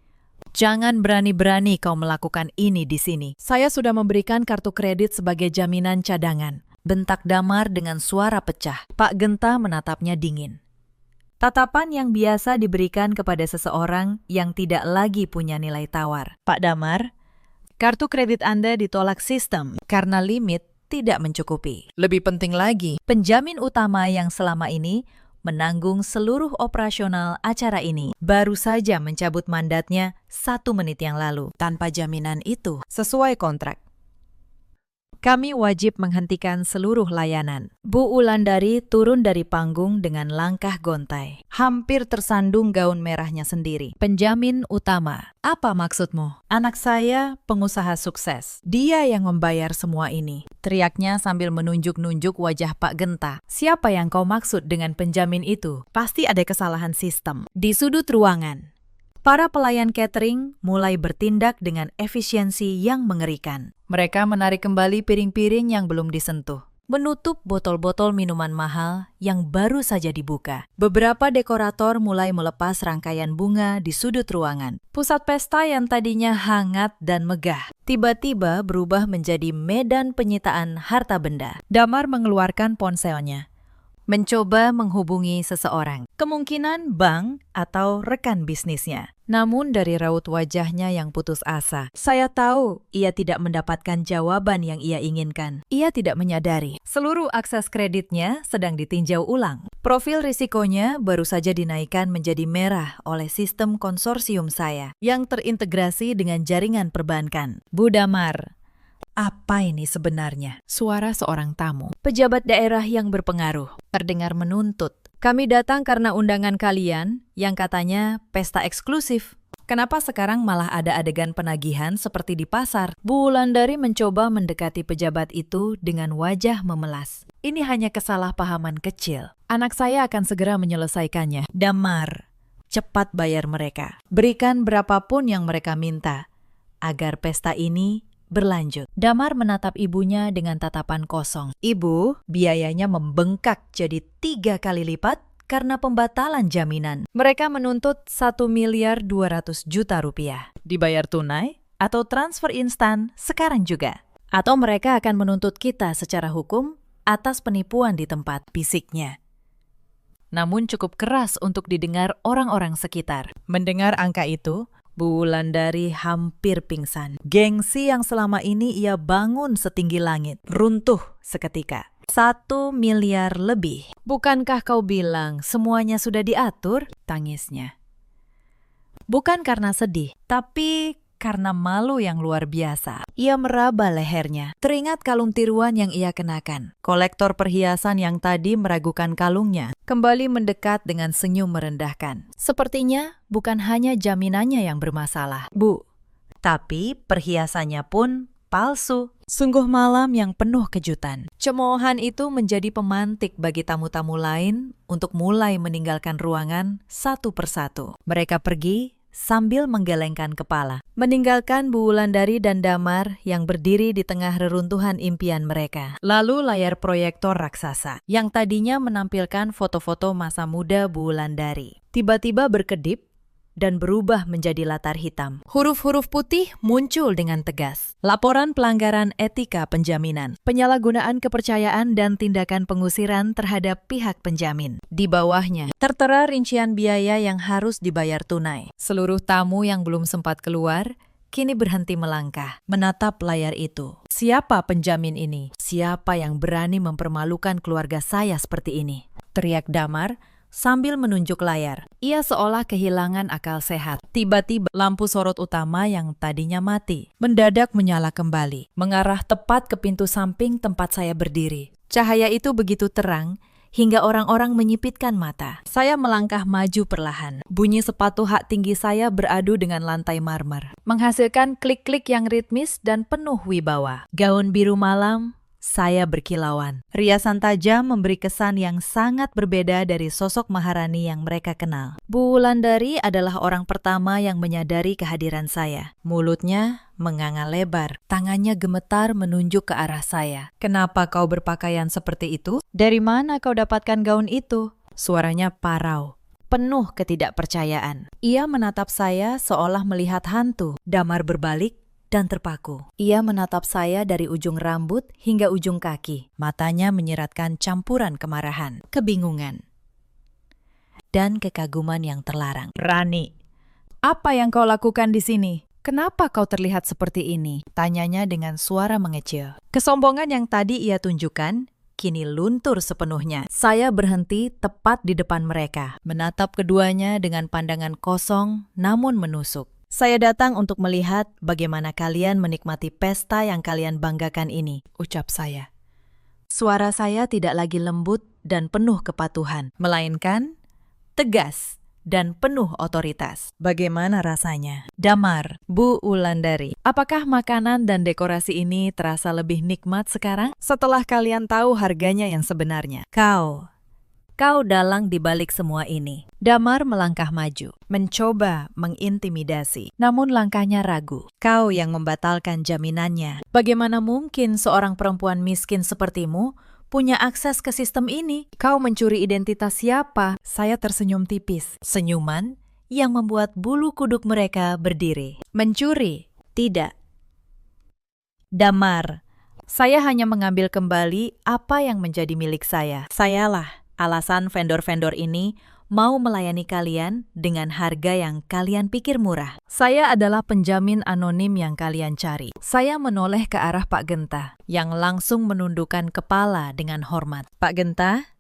Jangan berani-berani kau melakukan ini di sini. Saya sudah memberikan kartu kredit sebagai jaminan cadangan. Bentak Damar dengan suara pecah. Pak Genta menatapnya dingin. Tatapan yang biasa diberikan kepada seseorang yang tidak lagi punya nilai tawar. Pak Damar, kartu kredit Anda ditolak sistem karena limit tidak mencukupi. Lebih penting lagi, penjamin utama yang selama ini menanggung seluruh operasional acara ini baru saja mencabut mandatnya 1 menit yang lalu. Tanpa jaminan itu, sesuai kontrak, kami wajib menghentikan seluruh layanan. Bu Wulandari turun dari panggung dengan langkah gontai. Hampir tersandung gaun merahnya sendiri. Penjamin utama. Apa maksudmu? Anak saya pengusaha sukses. Dia yang membayar semua ini. Teriaknya sambil menunjuk-nunjuk wajah Pak Genta. Siapa yang kau maksud dengan penjamin itu? Pasti ada kesalahan sistem. Di sudut ruangan, para pelayan catering mulai bertindak dengan efisiensi yang mengerikan. Mereka menarik kembali piring-piring yang belum disentuh, menutup botol-botol minuman mahal yang baru saja dibuka. Beberapa dekorator mulai melepas rangkaian bunga di sudut ruangan. Pusat pesta yang tadinya hangat dan megah, tiba-tiba berubah menjadi medan penyitaan harta benda. Damar mengeluarkan ponselnya, mencoba menghubungi seseorang, kemungkinan bank atau rekan bisnisnya. Namun dari raut wajahnya yang putus asa, saya tahu ia tidak mendapatkan jawaban yang ia inginkan. Ia tidak menyadari seluruh akses kreditnya sedang ditinjau ulang. Profil risikonya baru saja dinaikkan menjadi merah oleh sistem konsorsium saya yang terintegrasi dengan jaringan perbankan. Bu Damar, apa ini sebenarnya? Suara seorang tamu. Pejabat daerah yang berpengaruh terdengar menuntut. Kami datang karena undangan kalian yang katanya pesta eksklusif. Kenapa sekarang malah ada adegan penagihan seperti di pasar? Bu Wulandari mencoba mendekati pejabat itu dengan wajah memelas. Ini hanya kesalahpahaman kecil. Anak saya akan segera menyelesaikannya. Damar, cepat bayar mereka. Berikan berapapun yang mereka minta agar pesta ini berlanjut. Damar menatap ibunya dengan tatapan kosong. Ibu, biayanya membengkak jadi 3 kali lipat karena pembatalan jaminan. Mereka menuntut 1.200.000.000 rupiah. Dibayar tunai atau transfer instan sekarang juga. Atau mereka akan menuntut kita secara hukum atas penipuan di tempat, bisiknya. Namun cukup keras untuk didengar orang-orang sekitar. Mendengar angka itu, Bu Wulandari hampir pingsan. Gengsi yang selama ini ia bangun setinggi langit runtuh seketika. 1 miliar lebih. Bukankah kau bilang semuanya sudah diatur? Tangisnya. Bukan karena sedih, tapi karena malu yang luar biasa. Ia meraba lehernya. Teringat kalung tiruan yang ia kenakan. Kolektor perhiasan yang tadi meragukan kalungnya kembali mendekat dengan senyum merendahkan. Sepertinya bukan hanya jaminannya yang bermasalah, Bu, tapi perhiasannya pun palsu. Sungguh malam yang penuh kejutan. Cemoohan itu menjadi pemantik bagi tamu-tamu lain untuk mulai meninggalkan ruangan satu persatu. Mereka pergi sambil menggelengkan kepala, meninggalkan Bu Wulandari dan Damar yang berdiri di tengah reruntuhan impian mereka. Lalu layar proyektor raksasa, yang tadinya menampilkan foto-foto masa muda Bu Wulandari, tiba-tiba berkedip dan berubah menjadi latar hitam. Huruf-huruf putih muncul dengan tegas. Laporan pelanggaran etika penjaminan, penyalahgunaan kepercayaan dan tindakan pengusiran terhadap pihak penjamin. Di bawahnya, tertera rincian biaya yang harus dibayar tunai. Seluruh tamu yang belum sempat keluar, kini berhenti melangkah, menatap layar itu. Siapa penjamin ini? Siapa yang berani mempermalukan keluarga saya seperti ini? Teriak Damar, sambil menunjuk layar. Ia seolah kehilangan akal sehat. Tiba-tiba lampu sorot utama yang tadinya mati mendadak menyala kembali, mengarah tepat ke pintu samping tempat saya berdiri. Cahaya itu begitu terang hingga orang-orang menyipitkan mata. Saya melangkah maju perlahan. Bunyi sepatu hak tinggi saya beradu dengan lantai marmer, menghasilkan klik-klik yang ritmis dan penuh wibawa. Gaun biru malam, saya berkilauan. Riasan tajam memberi kesan yang sangat berbeda dari sosok Maharani yang mereka kenal. Bu Wulandari adalah orang pertama yang menyadari kehadiran saya. Mulutnya menganga lebar, tangannya gemetar menunjuk ke arah saya. "Kenapa kau berpakaian seperti itu? Dari mana kau dapatkan gaun itu?" Suaranya parau, penuh ketidakpercayaan. Ia menatap saya seolah melihat hantu. Damar berbalik dan terpaku. Ia menatap saya dari ujung rambut hingga ujung kaki. Matanya menyiratkan campuran kemarahan, kebingungan, dan kekaguman yang terlarang. "Rani, apa yang kau lakukan di sini? Kenapa kau terlihat seperti ini?" Tanyanya dengan suara mengecil. Kesombongan yang tadi ia tunjukkan kini luntur sepenuhnya. Saya berhenti tepat di depan mereka, menatap keduanya dengan pandangan kosong namun menusuk. "Saya datang untuk melihat bagaimana kalian menikmati pesta yang kalian banggakan ini," ucap saya. Suara saya tidak lagi lembut dan penuh kepatuhan, melainkan tegas dan penuh otoritas. "Bagaimana rasanya? Damar, Bu Wulandari, apakah makanan dan dekorasi ini terasa lebih nikmat sekarang setelah kalian tahu harganya yang sebenarnya? Kau dalang di balik semua ini." Damar melangkah maju, mencoba mengintimidasi, namun langkahnya ragu. "Kau yang membatalkan jaminannya. Bagaimana mungkin seorang perempuan miskin sepertimu punya akses ke sistem ini? Kau mencuri identitas siapa?" Saya tersenyum tipis, senyuman yang membuat bulu kuduk mereka berdiri. "Mencuri? Tidak. Damar, saya hanya mengambil kembali apa yang menjadi milik saya. Sayalah alasan vendor-vendor ini mau melayani kalian dengan harga yang kalian pikir murah. Saya adalah penjamin anonim yang kalian cari." Saya menoleh ke arah Pak Genta, yang langsung menundukkan kepala dengan hormat. "Pak Genta,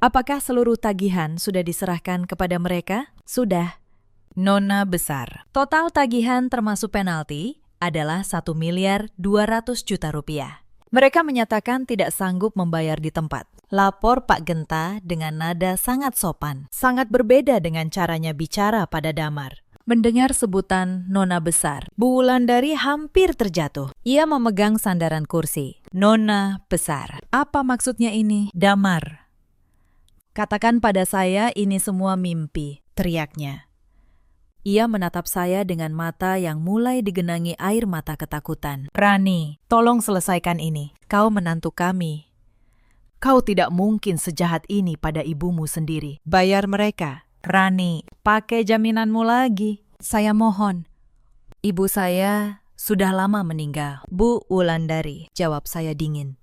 apakah seluruh tagihan sudah diserahkan kepada mereka?" "Sudah, Nona besar. Total tagihan termasuk penalti adalah 1.200.000.000 rupiah. Mereka menyatakan tidak sanggup membayar di tempat," lapor Pak Genta dengan nada sangat sopan. Sangat berbeda dengan caranya bicara pada Damar. Mendengar sebutan Nona besar, Bu Wulandari hampir terjatuh. Ia memegang sandaran kursi. "Nona besar, apa maksudnya ini?" "Damar, katakan pada saya ini semua mimpi," teriaknya. Ia menatap saya dengan mata yang mulai digenangi air mata ketakutan. "Rani, tolong selesaikan ini. Kau menantu kami. Kau tidak mungkin sejahat ini pada ibumu sendiri. Bayar mereka. Rani, pakai jaminanmu lagi. Saya mohon." "Ibu saya sudah lama meninggal, Bu Wulandari," jawab saya dingin.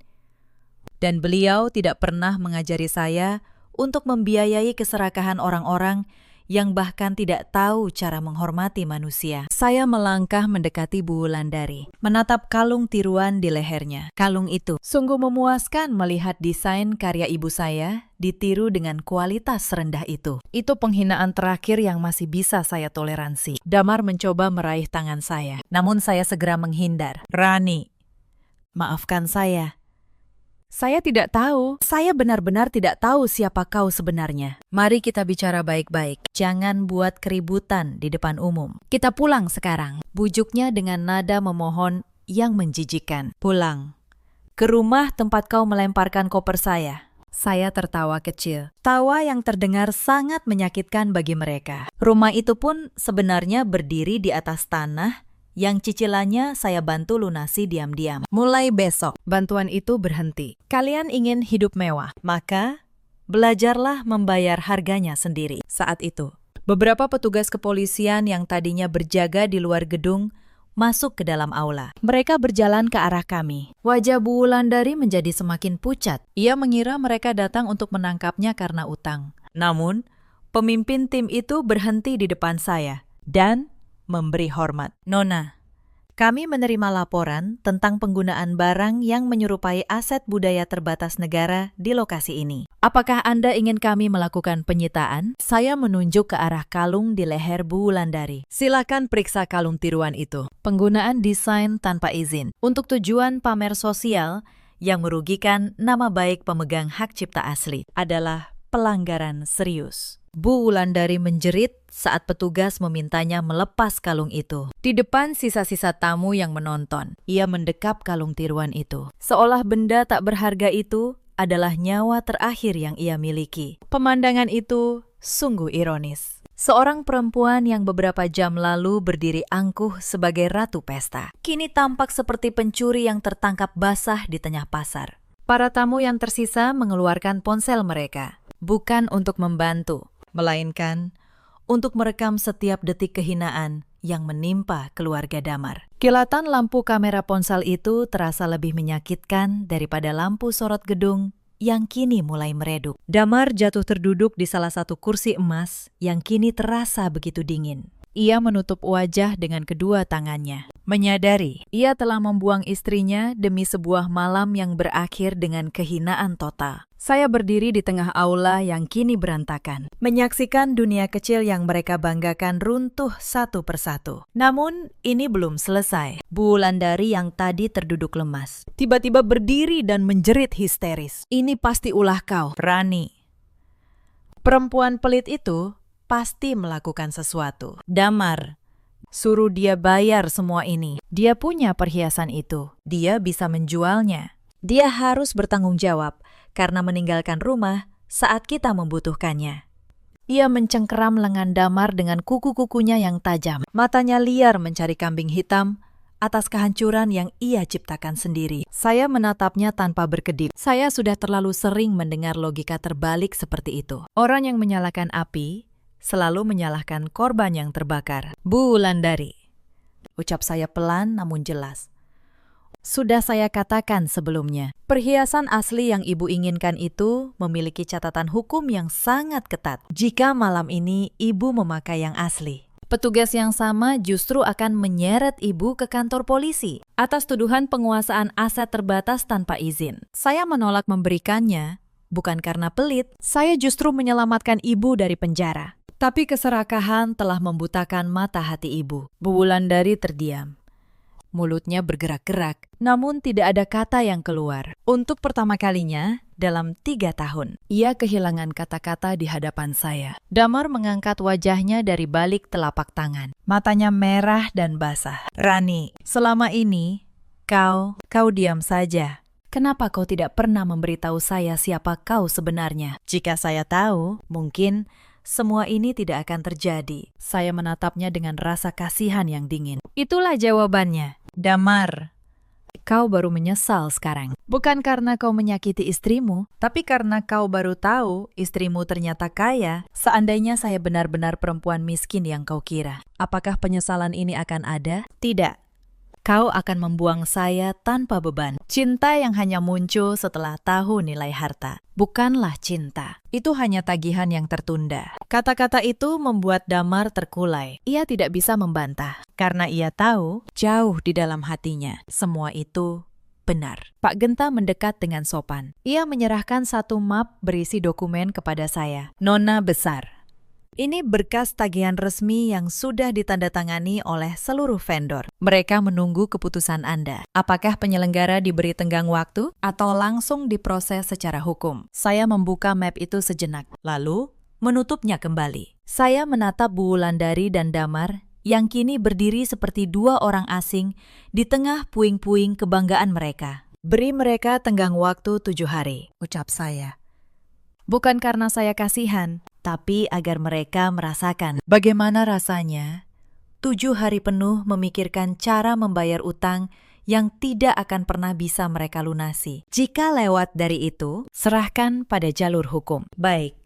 "Dan beliau tidak pernah mengajari saya untuk membiayai keserakahan orang-orang yang bahkan tidak tahu cara menghormati manusia." Saya melangkah mendekati Bu Wulandari, menatap kalung tiruan di lehernya. Kalung itu sungguh memuaskan melihat desain karya ibu saya ditiru dengan kualitas rendah itu. Itu penghinaan terakhir yang masih bisa saya toleransi. Damar mencoba meraih tangan saya, namun saya segera menghindar. "Rani, maafkan saya. Saya tidak tahu. Saya benar-benar tidak tahu siapa kau sebenarnya. Mari kita bicara baik-baik. Jangan buat keributan di depan umum. Kita pulang sekarang." Bujuknya dengan nada memohon yang menjijikan. "Pulang ke rumah tempat kau melemparkan koper saya." Saya tertawa kecil. Tawa yang terdengar sangat menyakitkan bagi mereka. Rumah itu pun sebenarnya berdiri di atas tanah yang cicilannya saya bantu lunasi diam-diam. Mulai besok, bantuan itu berhenti. Kalian ingin hidup mewah, maka belajarlah membayar harganya sendiri. Saat itu, beberapa petugas kepolisian yang tadinya berjaga di luar gedung masuk ke dalam aula. Mereka berjalan ke arah kami. Wajah Bu Wulandari menjadi semakin pucat. Ia mengira mereka datang untuk menangkapnya karena utang. Namun, pemimpin tim itu berhenti di depan saya dan memberi hormat. "Nona, Kami menerima laporan tentang penggunaan barang yang menyerupai aset budaya terbatas negara di lokasi ini. Apakah Anda ingin kami melakukan penyitaan? Saya menunjuk ke arah kalung di leher Bu Wulandari. Silakan periksa kalung tiruan itu. Penggunaan desain tanpa izin untuk tujuan pamer sosial yang merugikan nama baik pemegang hak cipta asli adalah pelanggaran serius. Bu Wulandari menjerit saat petugas memintanya melepas kalung itu. Di depan sisa-sisa tamu yang menonton, ia mendekap kalung tiruan itu. Seolah benda tak berharga itu adalah nyawa terakhir yang ia miliki. Pemandangan itu sungguh ironis. Seorang perempuan yang beberapa jam lalu berdiri angkuh sebagai ratu pesta, kini tampak seperti pencuri yang tertangkap basah di tengah pasar. Para tamu yang tersisa mengeluarkan ponsel mereka, bukan untuk membantu, melainkan untuk merekam setiap detik kehinaan yang menimpa keluarga Damar. Kilatan lampu kamera ponsel itu terasa lebih menyakitkan daripada lampu sorot gedung yang kini mulai meredup. Damar jatuh terduduk di salah satu kursi emas yang kini terasa begitu dingin. Ia menutup wajah dengan kedua tangannya, menyadari ia telah membuang istrinya demi sebuah malam yang berakhir dengan kehinaan total. Saya berdiri di tengah aula yang kini berantakan, menyaksikan dunia kecil yang mereka banggakan runtuh satu persatu. Namun, ini belum selesai. Bu Wulandari yang tadi terduduk lemas, tiba-tiba berdiri dan menjerit histeris. Ini pasti ulah kau, Rani. Perempuan pelit itu pasti melakukan sesuatu. Damar, suruh dia bayar semua ini. Dia punya perhiasan itu. Dia bisa menjualnya. Dia harus bertanggung jawab karena meninggalkan rumah saat kita membutuhkannya. Ia mencengkeram lengan Damar dengan kuku-kukunya yang tajam. Matanya liar mencari kambing hitam atas kehancuran yang ia ciptakan sendiri. Saya menatapnya tanpa berkedip. Saya sudah terlalu sering mendengar logika terbalik seperti itu. Orang yang menyalakan api selalu menyalahkan korban yang terbakar. Bu Wulandari, ucap saya pelan namun jelas. Sudah saya katakan sebelumnya, perhiasan asli yang ibu inginkan itu memiliki catatan hukum yang sangat ketat. Jika malam ini ibu memakai yang asli, petugas yang sama justru akan menyeret ibu ke kantor polisi atas tuduhan penguasaan aset terbatas tanpa izin. Saya menolak memberikannya, bukan karena pelit, saya justru menyelamatkan ibu dari penjara. Tapi keserakahan telah membutakan mata hati ibu. Bu Wulandari terdiam. Mulutnya bergerak-gerak, namun tidak ada kata yang keluar. Untuk pertama kalinya dalam 3 tahun, ia kehilangan kata-kata di hadapan saya. Damar mengangkat wajahnya dari balik telapak tangan. Matanya merah dan basah. Rani, selama ini kau diam saja. Kenapa kau tidak pernah memberitahu saya siapa kau sebenarnya? Jika saya tahu, mungkin semua ini tidak akan terjadi. Saya menatapnya dengan rasa kasihan yang dingin. Itulah jawabannya. Damar, kau baru menyesal sekarang. Bukan karena kau menyakiti istrimu, tapi karena kau baru tahu istrimu ternyata kaya. Seandainya saya benar-benar perempuan miskin yang kau kira, apakah penyesalan ini akan ada? Tidak. Kau akan membuang saya tanpa beban. Cinta yang hanya muncul setelah tahu nilai harta. Bukanlah cinta. Itu hanya tagihan yang tertunda. Kata-kata itu membuat Damar terkulai. Ia tidak bisa membantah. Karena ia tahu, jauh di dalam hatinya, semua itu benar. Pak Genta mendekat dengan sopan. Ia menyerahkan satu map berisi dokumen kepada saya. Nona besar. Ini berkas tagihan resmi yang sudah ditandatangani oleh seluruh vendor. Mereka menunggu keputusan Anda. Apakah penyelenggara diberi tenggang waktu atau langsung diproses secara hukum? Saya membuka map itu sejenak, lalu menutupnya kembali. Saya menatap Bu Wulandari dan Damar yang kini berdiri seperti dua orang asing di tengah puing-puing kebanggaan mereka. Beri mereka tenggang waktu 7 hari, ucap saya. Bukan karena saya kasihan, tapi agar mereka merasakan bagaimana rasanya 7 hari penuh memikirkan cara membayar utang yang tidak akan pernah bisa mereka lunasi. Jika lewat dari itu, serahkan pada jalur hukum. Baik.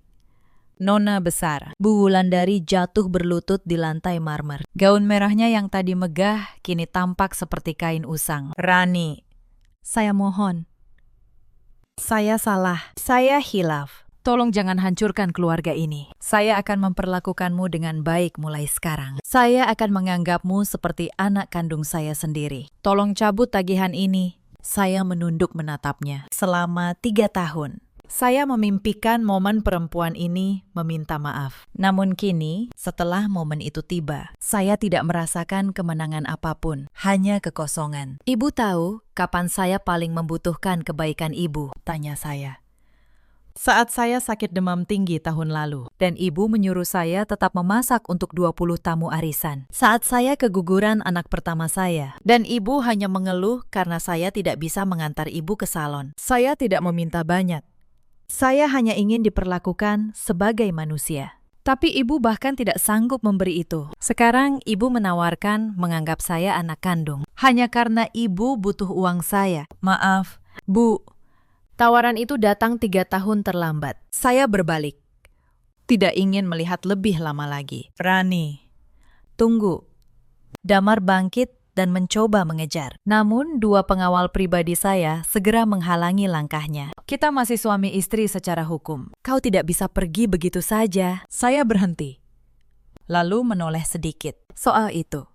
Nona besar. Bu Wulandari jatuh berlutut di lantai marmer. Gaun merahnya yang tadi megah kini tampak seperti kain usang. Rani, saya mohon. Saya salah. Saya hilaf. Tolong jangan hancurkan keluarga ini. Saya akan memperlakukanmu dengan baik mulai sekarang. Saya akan menganggapmu seperti anak kandung saya sendiri. Tolong cabut tagihan ini. Saya menunduk menatapnya. Selama 3 tahun, saya memimpikan momen perempuan ini meminta maaf. Namun kini, setelah momen itu tiba, saya tidak merasakan kemenangan apapun, hanya kekosongan. Ibu tahu kapan saya paling membutuhkan kebaikan ibu? Tanya saya. Saat saya sakit demam tinggi tahun lalu, dan ibu menyuruh saya tetap memasak untuk 20 tamu arisan. Saat saya keguguran anak pertama saya, dan ibu hanya mengeluh karena saya tidak bisa mengantar ibu ke salon. Saya tidak meminta banyak. Saya hanya ingin diperlakukan sebagai manusia. Tapi ibu bahkan tidak sanggup memberi itu. Sekarang ibu menawarkan menganggap saya anak kandung, hanya karena ibu butuh uang saya. Maaf, Bu. Tawaran itu datang 3 tahun terlambat. Saya berbalik. Tidak ingin melihat lebih lama lagi. Rani, tunggu. Damar bangkit dan mencoba mengejar. Namun 2 pengawal pribadi saya segera menghalangi langkahnya. Kita masih suami istri secara hukum. Kau tidak bisa pergi begitu saja. Saya berhenti. Lalu menoleh sedikit. Soal itu.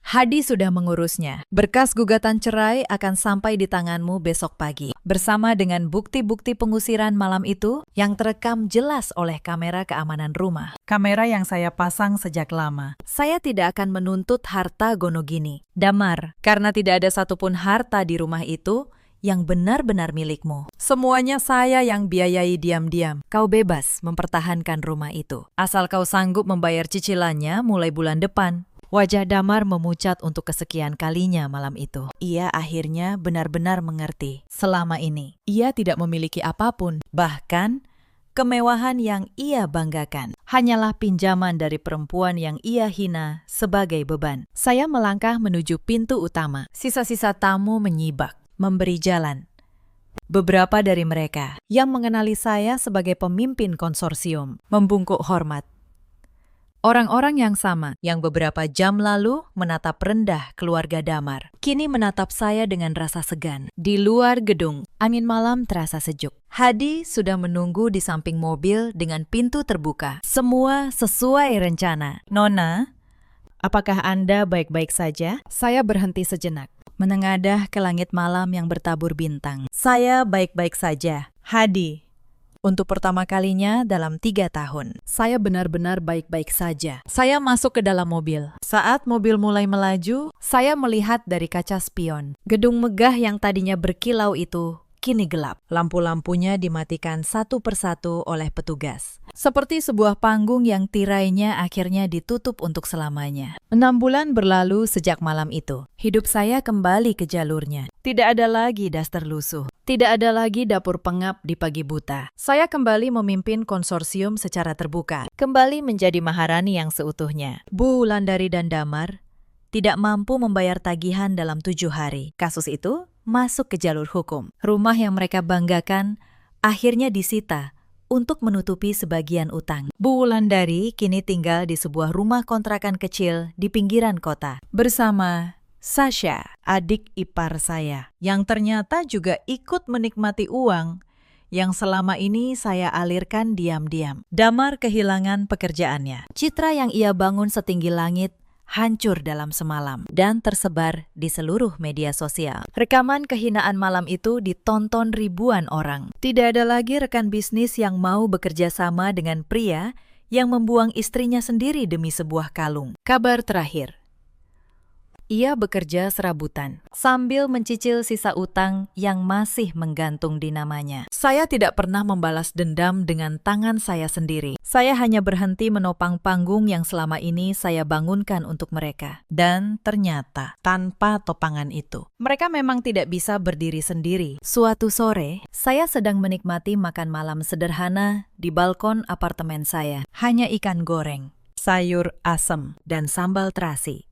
Hadi sudah mengurusnya. Berkas gugatan cerai akan sampai di tanganmu besok pagi. Bersama dengan bukti-bukti pengusiran malam itu yang terekam jelas oleh kamera keamanan rumah. Kamera yang saya pasang sejak lama. Saya tidak akan menuntut harta Gonogini. Damar, karena tidak ada satupun harta di rumah itu yang benar-benar milikmu. Semuanya saya yang biayai diam-diam. Kau bebas mempertahankan rumah itu. Asal kau sanggup membayar cicilannya mulai bulan depan. Wajah Damar memucat untuk kesekian kalinya malam itu. Ia akhirnya benar-benar mengerti. Selama ini, ia tidak memiliki apapun. Bahkan, kemewahan yang ia banggakan hanyalah pinjaman dari perempuan yang ia hina sebagai beban. Saya melangkah menuju pintu utama. Sisa-sisa tamu menyibak, memberi jalan. Beberapa dari mereka yang mengenali saya sebagai pemimpin konsorsium membungkuk hormat. Orang-orang yang sama yang beberapa jam lalu menatap rendah keluarga Damar, kini menatap saya dengan rasa segan. Di luar gedung, angin malam terasa sejuk. Hadi sudah menunggu di samping mobil dengan pintu terbuka. Semua sesuai rencana. Nona, apakah Anda baik-baik saja? Saya berhenti sejenak, menengadah ke langit malam yang bertabur bintang. Saya baik-baik saja. Hadi. Untuk pertama kalinya dalam 3 tahun, saya benar-benar baik-baik saja. Saya masuk ke dalam mobil. Saat mobil mulai melaju, saya melihat dari kaca spion. Gedung megah yang tadinya berkilau itu kini gelap. Lampu-lampunya dimatikan satu persatu oleh petugas. Seperti sebuah panggung yang tirainya akhirnya ditutup untuk selamanya. 6 bulan berlalu sejak malam itu. Hidup saya kembali ke jalurnya. Tidak ada lagi das terlusuh. Tidak ada lagi dapur pengap di pagi buta. Saya kembali memimpin konsorsium secara terbuka. Kembali menjadi maharani yang seutuhnya. Bu Wulandari dan Damar tidak mampu membayar tagihan dalam 7 hari. Kasus itu masuk ke jalur hukum. Rumah yang mereka banggakan akhirnya disita untuk menutupi sebagian utang. Bu Wulandari kini tinggal di sebuah rumah kontrakan kecil di pinggiran kota bersama Sasha, adik ipar saya, yang ternyata juga ikut menikmati uang yang selama ini saya alirkan diam-diam. Damar kehilangan pekerjaannya. Citra yang ia bangun setinggi langit hancur dalam semalam dan tersebar di seluruh media sosial. Rekaman kehinaan malam itu ditonton ribuan orang. Tidak ada lagi rekan bisnis yang mau bekerja sama dengan pria yang membuang istrinya sendiri demi sebuah kalung. Kabar terakhir. Ia bekerja serabutan, sambil mencicil sisa utang yang masih menggantung di namanya. Saya tidak pernah membalas dendam dengan tangan saya sendiri. Saya hanya berhenti menopang panggung yang selama ini saya bangunkan untuk mereka. Dan ternyata, tanpa topangan itu, mereka memang tidak bisa berdiri sendiri. Suatu sore, saya sedang menikmati makan malam sederhana di balkon apartemen saya. Hanya ikan goreng, sayur asem, dan sambal terasi.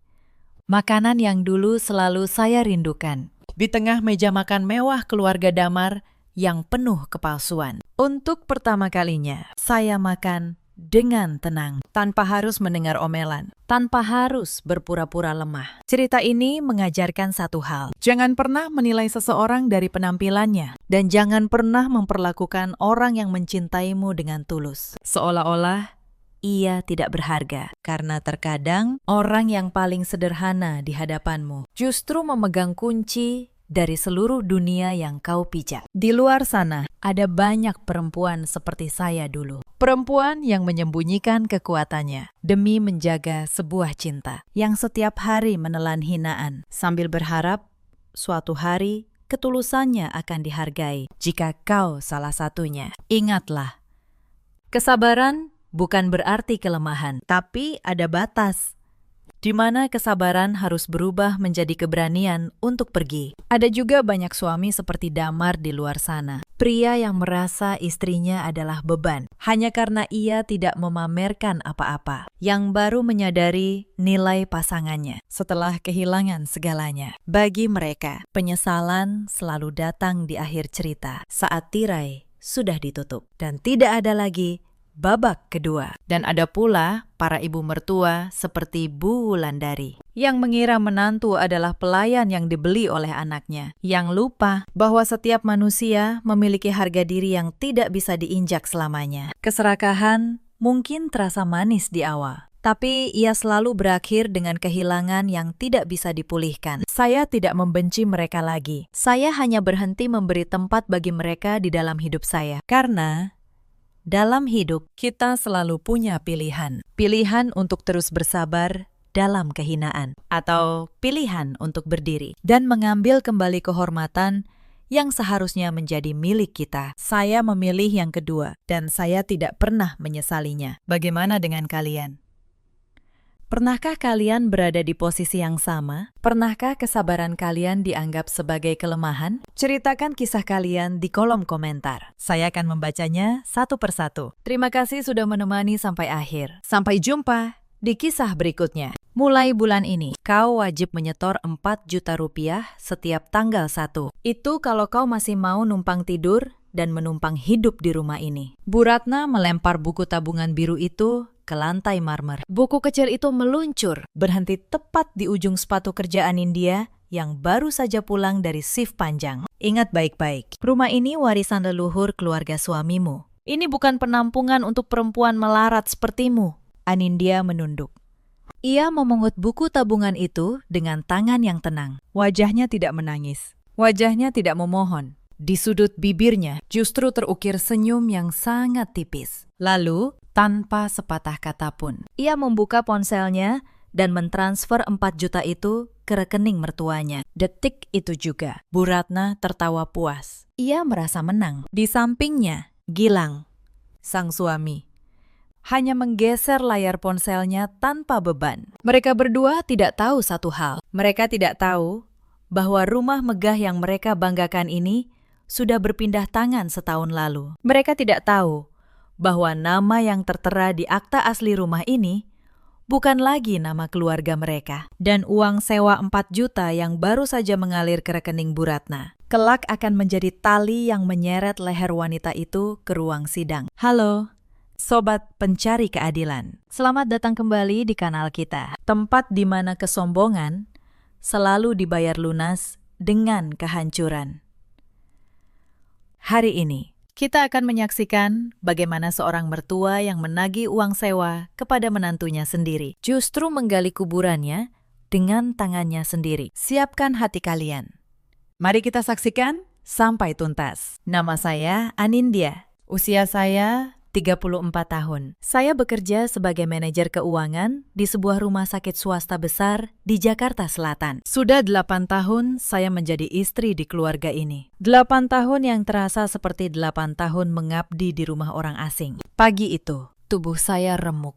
Makanan yang dulu selalu saya rindukan. Di tengah meja makan mewah keluarga Damar yang penuh kepalsuan. Untuk pertama kalinya, saya makan dengan tenang, tanpa harus mendengar omelan, tanpa harus berpura-pura lemah. Cerita ini mengajarkan satu hal. Jangan pernah menilai seseorang dari penampilannya, dan jangan pernah memperlakukan orang yang mencintaimu dengan tulus, seolah-olah ia tidak berharga. Karena terkadang orang yang paling sederhana di hadapanmu justru memegang kunci dari seluruh dunia yang kau pijak. Di luar sana, ada banyak perempuan seperti saya dulu. Perempuan yang menyembunyikan kekuatannya demi menjaga sebuah cinta, yang setiap hari menelan hinaan, sambil berharap suatu hari ketulusannya akan dihargai jika kau salah satunya. Ingatlah, kesabaran bukan berarti kelemahan, tapi ada batas di mana kesabaran harus berubah menjadi keberanian untuk pergi. Ada juga banyak suami seperti Damar di luar sana. Pria yang merasa istrinya adalah beban, hanya karena ia tidak memamerkan apa-apa. Yang baru menyadari nilai pasangannya setelah kehilangan segalanya. Bagi mereka, penyesalan selalu datang di akhir cerita, saat tirai sudah ditutup. Dan tidak ada lagi babak kedua. Dan ada pula para ibu mertua seperti Bu Wulandari yang mengira menantu adalah pelayan yang dibeli oleh anaknya, yang lupa bahwa setiap manusia memiliki harga diri yang tidak bisa diinjak selamanya. Keserakahan mungkin terasa manis di awal, tapi ia selalu berakhir dengan kehilangan yang tidak bisa dipulihkan. Saya tidak membenci mereka lagi. Saya hanya berhenti memberi tempat bagi mereka di dalam hidup saya. Karena dalam hidup, kita selalu punya pilihan. Pilihan untuk terus bersabar dalam kehinaan, atau pilihan untuk berdiri dan mengambil kembali kehormatan yang seharusnya menjadi milik kita. Saya memilih yang kedua, dan saya tidak pernah menyesalinya. Bagaimana dengan kalian? Pernahkah kalian berada di posisi yang sama? Pernahkah kesabaran kalian dianggap sebagai kelemahan? Ceritakan kisah kalian di kolom komentar. Saya akan membacanya satu persatu. Terima kasih sudah menemani sampai akhir. Sampai jumpa di kisah berikutnya. Mulai bulan ini, kau wajib menyetor 4 juta rupiah setiap tanggal 1. Itu kalau kau masih mau numpang tidur dan menumpang hidup di rumah ini. Bu Ratna melempar buku tabungan biru itu ke lantai marmer. Buku kecil itu meluncur, berhenti tepat di ujung sepatu kerja Anindya yang baru saja pulang dari shift panjang. Ingat baik-baik, rumah ini warisan leluhur keluarga suamimu. Ini bukan penampungan untuk perempuan melarat sepertimu. Anindya menunduk. Ia memungut buku tabungan itu dengan tangan yang tenang. Wajahnya tidak menangis. Wajahnya tidak memohon. Di sudut bibirnya justru terukir senyum yang sangat tipis. Lalu, tanpa sepatah kata pun, ia membuka ponselnya dan mentransfer 4 juta itu ke rekening mertuanya. Detik itu juga, Bu Ratna tertawa puas. Ia merasa menang. Di sampingnya, Gilang, sang suami, hanya menggeser layar ponselnya tanpa beban. Mereka berdua tidak tahu satu hal. Mereka tidak tahu bahwa rumah megah yang mereka banggakan ini sudah berpindah tangan setahun lalu. Mereka tidak tahu bahwa nama yang tertera di akta asli rumah ini bukan lagi nama keluarga mereka. Dan uang sewa 4 juta yang baru saja mengalir ke rekening Bu Ratna kelak akan menjadi tali yang menyeret leher wanita itu ke ruang sidang. Halo, Sobat Pencari Keadilan. Selamat datang kembali di kanal kita. Tempat di mana kesombongan selalu dibayar lunas dengan kehancuran. Hari ini, kita akan menyaksikan bagaimana seorang mertua yang menagih uang sewa kepada menantunya sendiri justru menggali kuburannya dengan tangannya sendiri. Siapkan hati kalian. Mari kita saksikan sampai tuntas. Nama saya Anindya. Usia saya 34 tahun. Saya bekerja sebagai manajer keuangan di sebuah rumah sakit swasta besar di Jakarta Selatan. Sudah 8 tahun saya menjadi istri di keluarga ini. 8 tahun yang terasa seperti 8 tahun mengabdi di rumah orang asing. Pagi itu, tubuh saya remuk.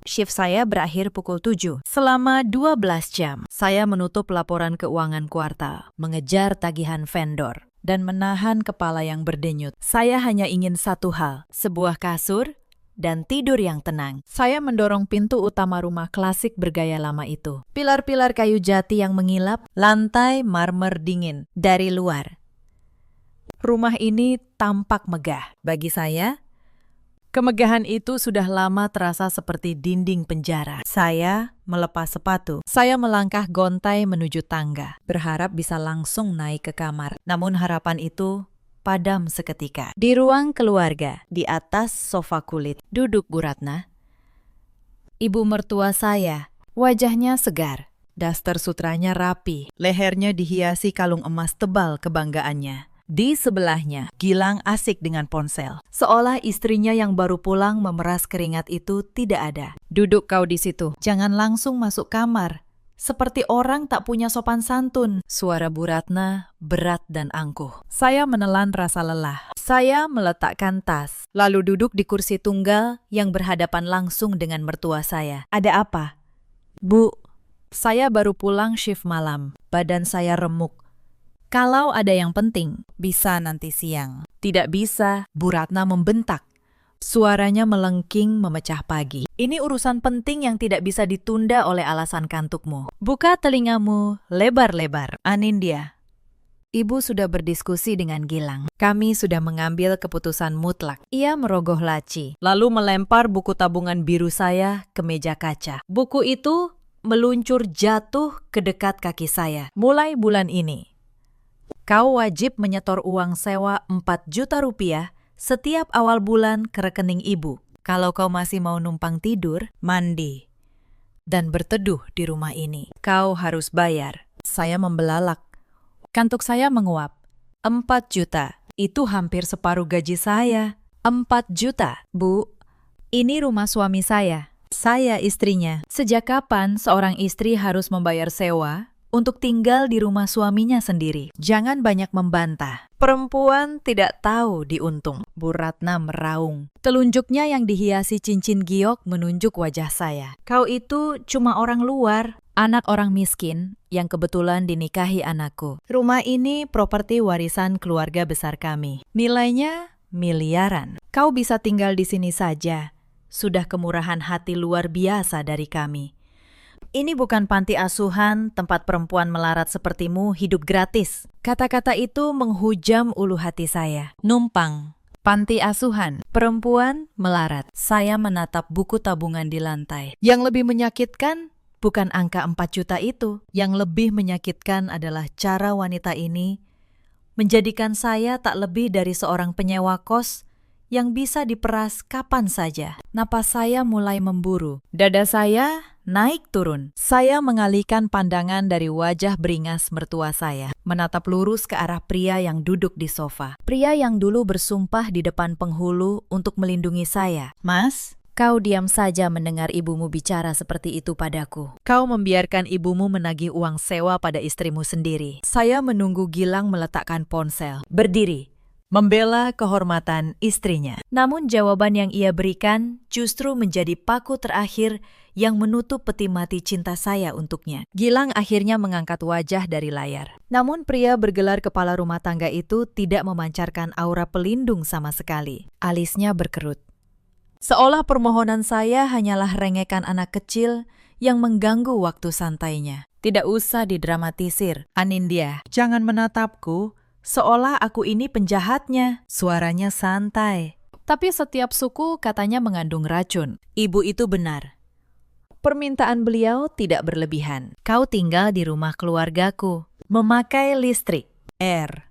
Shift saya berakhir pukul 7. Selama 12 jam, saya menutup laporan keuangan kuartal, mengejar tagihan vendor, dan menahan kepala yang berdenyut. Saya hanya ingin satu hal, sebuah kasur dan tidur yang tenang. Saya mendorong pintu utama rumah klasik bergaya lama itu. Pilar-pilar kayu jati yang mengilap, lantai marmer dingin dari luar. Rumah ini tampak megah. Bagi saya, Kemegahan itu sudah lama terasa seperti dinding penjara. Saya melepas sepatu. Saya melangkah gontai menuju tangga, berharap bisa langsung naik ke kamar. Namun harapan itu padam seketika. Di ruang keluarga, di atas sofa kulit, duduk Bu Ratna. Ibu mertua saya, wajahnya segar. Daster sutranya rapi, lehernya dihiasi kalung emas tebal kebanggaannya. Di sebelahnya, Gilang asik dengan ponsel. Seolah istrinya yang baru pulang memeras keringat itu tidak ada. Duduk kau di situ, jangan langsung masuk kamar. Seperti orang tak punya sopan santun. Suara Bu Ratna berat dan angkuh. Saya menelan rasa lelah. Saya meletakkan tas, lalu duduk di kursi tunggal yang berhadapan langsung dengan mertua saya. Ada apa? Bu, saya baru pulang shift malam. Badan saya remuk. Kalau ada yang penting, bisa nanti siang. Tidak bisa, Bu Ratna membentak. Suaranya melengking memecah pagi. Ini urusan penting yang tidak bisa ditunda oleh alasan kantukmu. Buka telingamu lebar-lebar. Anindya, Ibu sudah berdiskusi dengan Gilang. Kami sudah mengambil keputusan mutlak. Ia merogoh laci, lalu melempar buku tabungan biru saya ke meja kaca. Buku itu meluncur jatuh ke dekat kaki saya. Mulai bulan ini, kau wajib menyetor uang sewa 4 juta rupiah setiap awal bulan ke rekening ibu. Kalau kau masih mau numpang tidur, mandi, dan berteduh di rumah ini, kau harus bayar. Saya membelalak. Kantuk saya menguap. 4 juta, itu hampir separuh gaji saya. 4 juta, Bu. Ini rumah suami saya. Saya istrinya. Sejak kapan seorang istri harus membayar sewa untuk tinggal di rumah suaminya sendiri? Jangan banyak membantah. Perempuan tidak tahu diuntung. Bu Ratna meraung. Telunjuknya yang dihiasi cincin giok menunjuk wajah saya. Kau itu cuma orang luar, anak orang miskin yang kebetulan dinikahi anakku. Rumah ini properti warisan keluarga besar kami. Nilainya miliaran. Kau bisa tinggal di sini saja. Sudah kemurahan hati luar biasa dari kami. Ini bukan panti asuhan, tempat perempuan melarat sepertimu hidup gratis. Kata-kata itu menghujam ulu hati saya. Numpang, panti asuhan, perempuan melarat. Saya menatap buku tabungan di lantai. Yang lebih menyakitkan bukan angka 4 juta itu. Yang lebih menyakitkan adalah cara wanita ini menjadikan saya tak lebih dari seorang penyewa kos yang bisa diperas kapan saja. Napas saya mulai memburu. Dada saya naik turun. Saya mengalihkan pandangan dari wajah beringas mertua saya, menatap lurus ke arah pria yang duduk di sofa. Pria yang dulu bersumpah di depan penghulu untuk melindungi saya. Mas, kau diam saja mendengar ibumu bicara seperti itu padaku. Kau membiarkan ibumu menagih uang sewa pada istrimu sendiri. Saya menunggu Gilang meletakkan ponsel. Berdiri, membela kehormatan istrinya. Namun jawaban yang ia berikan justru menjadi paku terakhir yang menutup peti mati cinta saya untuknya. Gilang akhirnya mengangkat wajah dari layar. Namun pria bergelar kepala rumah tangga itu tidak memancarkan aura pelindung sama sekali. Alisnya berkerut. Seolah permohonan saya hanyalah rengekan anak kecil yang mengganggu waktu santainya. Tidak usah didramatisir, Anindya. Jangan menatapku seolah aku ini penjahatnya. Suaranya santai. Tapi setiap suku katanya mengandung racun. Ibu itu benar. Permintaan beliau tidak berlebihan. Kau tinggal di rumah keluargaku, memakai listrik, air,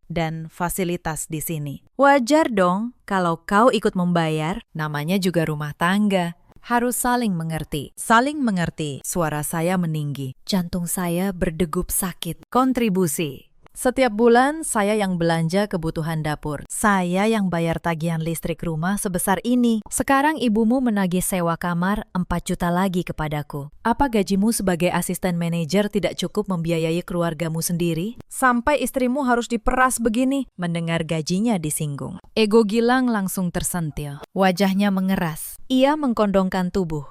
dan fasilitas di sini. Wajar dong kalau kau ikut membayar, namanya juga rumah tangga. Harus saling mengerti. Saling mengerti. Suara saya meninggi. Jantung saya berdegup sakit. Kontribusi. Setiap bulan saya yang belanja kebutuhan dapur. Saya yang bayar tagihan listrik rumah sebesar ini. Sekarang ibumu menagih sewa kamar 4 juta lagi kepadaku. Apa gajimu sebagai asisten manajer tidak cukup membiayai keluargamu sendiri? Sampai istrimu harus diperas begini. Mendengar gajinya disinggung. Ego Gilang langsung tersentil. Wajahnya mengeras. Ia mengkondongkan tubuh,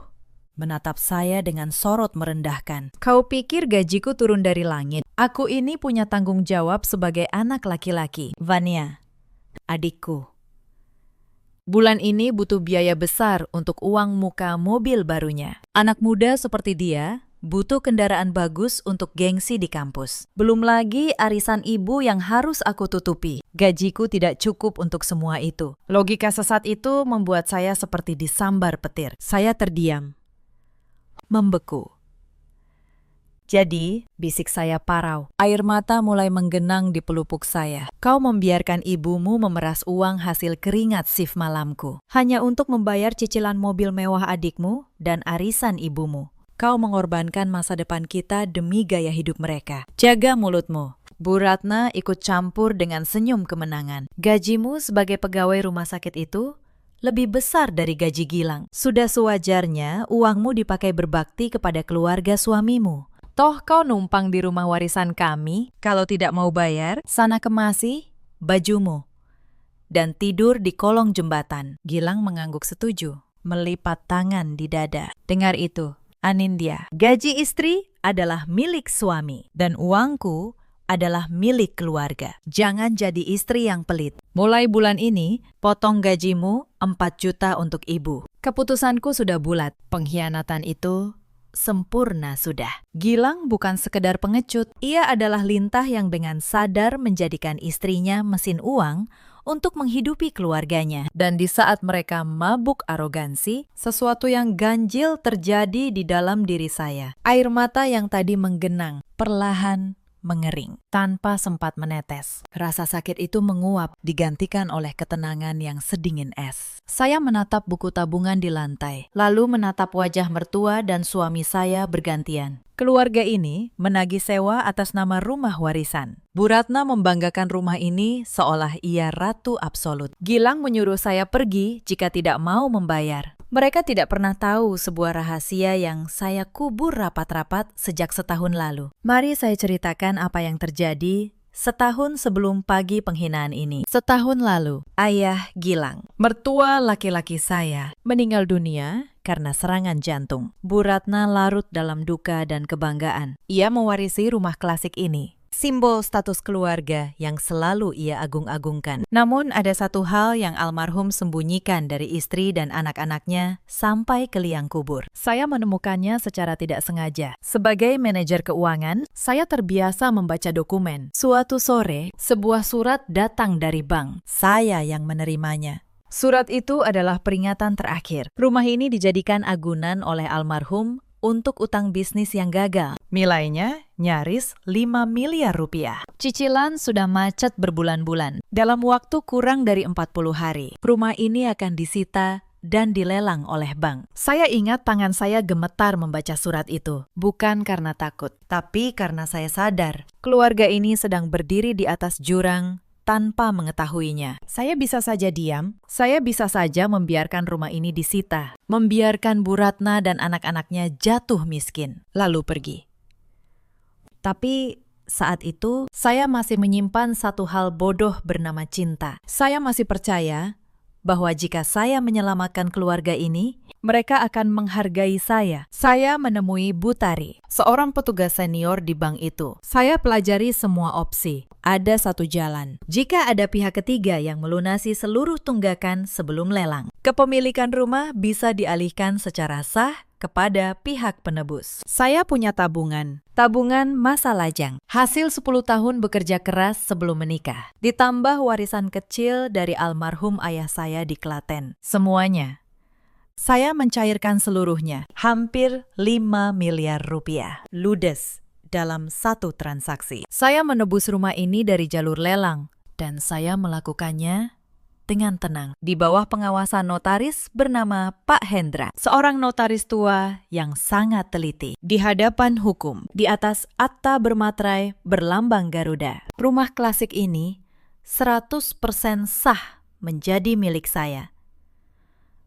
menatap saya dengan sorot merendahkan. Kau pikir gajiku turun dari langit? Aku ini punya tanggung jawab sebagai anak laki-laki. Vania, adikku. Bulan ini butuh biaya besar untuk uang muka mobil barunya. Anak muda seperti dia butuh kendaraan bagus untuk gengsi di kampus. Belum lagi arisan ibu yang harus aku tutupi. Gajiku tidak cukup untuk semua itu. Logika sesat itu membuat saya seperti disambar petir. Saya terdiam, membeku. Jadi, bisik saya parau. Air mata mulai menggenang di pelupuk saya. Kau membiarkan ibumu memeras uang hasil keringat shift malamku. Hanya untuk membayar cicilan mobil mewah adikmu dan arisan ibumu. Kau mengorbankan masa depan kita demi gaya hidup mereka. Jaga mulutmu. Bu Ratna ikut campur dengan senyum kemenangan. Gajimu sebagai pegawai rumah sakit itu lebih besar dari gaji Gilang. Sudah sewajarnya uangmu dipakai berbakti kepada keluarga suamimu. Toh kau numpang di rumah warisan kami, kalau tidak mau bayar, sana kemasi bajumu dan tidur di kolong jembatan. Gilang mengangguk setuju, melipat tangan di dada. Dengar itu, Anindya, gaji istri adalah milik suami dan uangku adalah milik keluarga. Jangan jadi istri yang pelit. Mulai bulan ini, potong gajimu 4 juta untuk ibu. Keputusanku sudah bulat. Pengkhianatan itu sempurna sudah. Gilang bukan sekedar pengecut. Ia adalah lintah yang dengan sadar menjadikan istrinya mesin uang untuk menghidupi keluarganya. Dan di saat mereka mabuk arogansi, sesuatu yang ganjil terjadi di dalam diri saya. Air mata yang tadi menggenang, perlahan mengering, tanpa sempat menetes. Rasa sakit itu menguap, digantikan oleh ketenangan yang sedingin es. Saya menatap buku tabungan di lantai, lalu menatap wajah mertua dan suami saya bergantian. Keluarga ini menagih sewa atas nama rumah warisan. Bu Ratna membanggakan rumah ini seolah ia ratu absolut. Gilang menyuruh saya pergi jika tidak mau membayar. Mereka tidak pernah tahu sebuah rahasia yang saya kubur rapat-rapat sejak setahun lalu. Mari saya ceritakan apa yang terjadi setahun sebelum pagi penghinaan ini. Setahun lalu, ayah Gilang, mertua laki-laki saya, meninggal dunia karena serangan jantung. Bu Ratna larut dalam duka dan kebanggaan. Ia mewarisi rumah klasik ini, simbol status keluarga yang selalu ia agung-agungkan. Namun ada satu hal yang almarhum sembunyikan dari istri dan anak-anaknya sampai ke liang kubur. Saya menemukannya secara tidak sengaja. Sebagai manajer keuangan, saya terbiasa membaca dokumen. Suatu sore, sebuah surat datang dari bank. Saya yang menerimanya. Surat itu adalah peringatan terakhir. Rumah ini dijadikan agunan oleh almarhum untuk utang bisnis yang gagal. Nilainya nyaris 5 miliar rupiah. Cicilan sudah macet berbulan-bulan. Dalam waktu kurang dari 40 hari, rumah ini akan disita dan dilelang oleh bank. Saya ingat tangan saya gemetar membaca surat itu. Bukan karena takut, tapi karena saya sadar keluarga ini sedang berdiri di atas jurang tanpa mengetahuinya. Saya bisa saja diam, saya bisa saja membiarkan rumah ini disita, membiarkan Bu Ratna dan anak-anaknya jatuh miskin, lalu pergi. Tapi saat itu, saya masih menyimpan satu hal bodoh bernama cinta. Saya masih percaya bahwa jika saya menyelamatkan keluarga ini, mereka akan menghargai saya. Saya menemui Bu Tari, seorang petugas senior di bank itu. Saya pelajari semua opsi. Ada satu jalan. Jika ada pihak ketiga yang melunasi seluruh tunggakan sebelum lelang, kepemilikan rumah bisa dialihkan secara sah kepada pihak penebus. Saya punya tabungan masa lajang. Hasil 10 tahun bekerja keras sebelum menikah. Ditambah warisan kecil dari almarhum ayah saya di Klaten. Semuanya. Saya mencairkan seluruhnya. Hampir 5 miliar rupiah. Ludes dalam satu transaksi. Saya menebus rumah ini dari jalur lelang. Dan saya melakukannya dengan tenang, di bawah pengawasan notaris bernama Pak Hendra, seorang notaris tua yang sangat teliti. Di hadapan hukum, di atas akta bermaterai berlambang Garuda, rumah klasik ini 100% sah menjadi milik saya.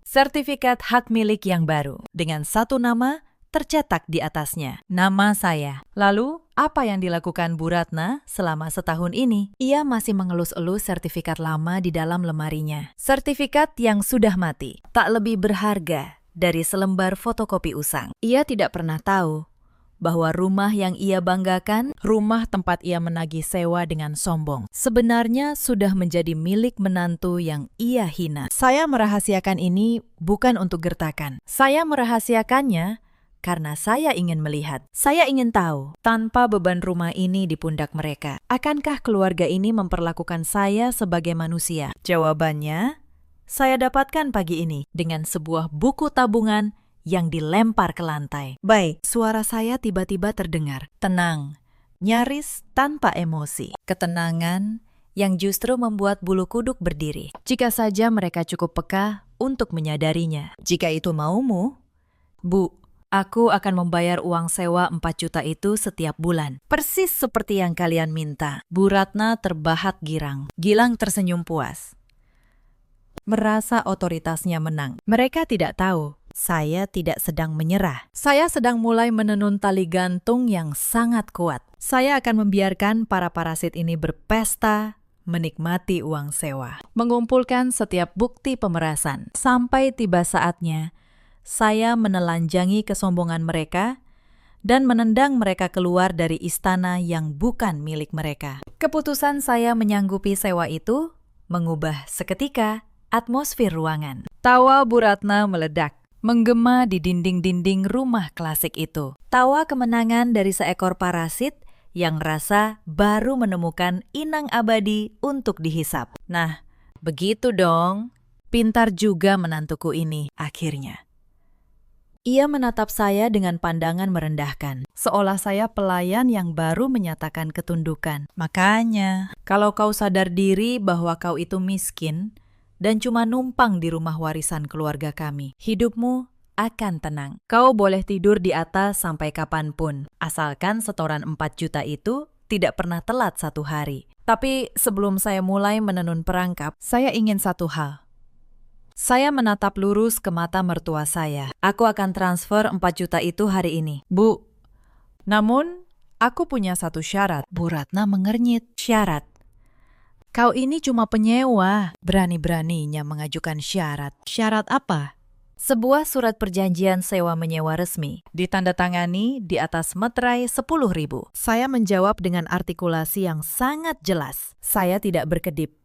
Sertifikat hak milik yang baru, dengan satu nama tercetak di atasnya, nama saya. Lalu, apa yang dilakukan Bu Ratna selama setahun ini? Ia masih mengelus-elus sertifikat lama di dalam lemarinya. Sertifikat yang sudah mati, tak lebih berharga dari selembar fotokopi usang. Ia tidak pernah tahu bahwa rumah yang ia banggakan, rumah tempat ia menagih sewa dengan sombong, sebenarnya sudah menjadi milik menantu yang ia hina. Saya merahasiakan ini bukan untuk gertakan. Saya merahasiakannya karena saya ingin melihat. Saya ingin tahu, tanpa beban rumah ini di pundak mereka, akankah keluarga ini memperlakukan saya sebagai manusia? Jawabannya, saya dapatkan pagi ini dengan sebuah buku tabungan yang dilempar ke lantai. Baik, suara saya tiba-tiba terdengar. Tenang, nyaris tanpa emosi. Ketenangan yang justru membuat bulu kuduk berdiri. Jika saja mereka cukup peka untuk menyadarinya. Jika itu maumu, Bu, aku akan membayar uang sewa 4 juta itu setiap bulan. Persis seperti yang kalian minta. Bu Ratna terbahak girang. Gilang tersenyum puas. Merasa otoritasnya menang. Mereka tidak tahu, saya tidak sedang menyerah. Saya sedang mulai menenun tali gantung yang sangat kuat. Saya akan membiarkan para parasit ini berpesta, menikmati uang sewa, mengumpulkan setiap bukti pemerasan. Sampai tiba saatnya, saya menelanjangi kesombongan mereka dan menendang mereka keluar dari istana yang bukan milik mereka. Keputusan saya menyanggupi sewa itu mengubah seketika atmosfer ruangan. Tawa Bu Ratna meledak, menggema di dinding-dinding rumah klasik itu. Tawa kemenangan dari seekor parasit yang rasa baru menemukan inang abadi untuk dihisap. Nah, begitu dong. Pintar juga menantuku ini, akhirnya. Ia menatap saya dengan pandangan merendahkan, seolah saya pelayan yang baru menyatakan ketundukan. Makanya, kalau kau sadar diri bahwa kau itu miskin dan cuma numpang di rumah warisan keluarga kami, hidupmu akan tenang. Kau boleh tidur di atas sampai kapanpun, asalkan setoran 4 juta itu tidak pernah telat 1 hari. Tapi sebelum saya mulai menenun perangkap, saya ingin satu hal. Saya menatap lurus ke mata mertua saya. Aku akan transfer 4 juta itu hari ini. Bu, namun aku punya satu syarat. Bu Ratna mengernyit. Syarat? Kau ini cuma penyewa. Berani-beraninya mengajukan syarat. Syarat apa? Sebuah surat perjanjian sewa menyewa resmi, ditandatangani di atas meterai 10.000. Saya menjawab dengan artikulasi yang sangat jelas. Saya tidak berkedip.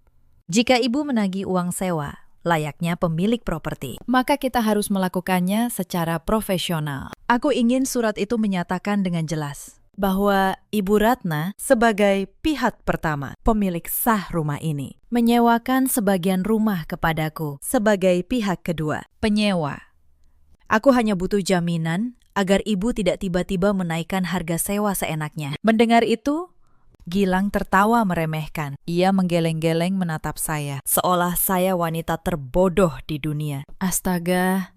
Jika ibu menagih uang sewa, layaknya pemilik properti, maka kita harus melakukannya secara profesional. Aku ingin surat itu menyatakan dengan jelas bahwa Ibu Ratna sebagai pihak pertama, pemilik sah rumah ini, menyewakan sebagian rumah kepadaku sebagai pihak kedua, penyewa. Aku hanya butuh jaminan agar ibu tidak tiba-tiba menaikkan harga sewa seenaknya. Mendengar itu, Gilang tertawa meremehkan. Ia menggeleng-geleng menatap saya, seolah saya wanita terbodoh di dunia. Astaga,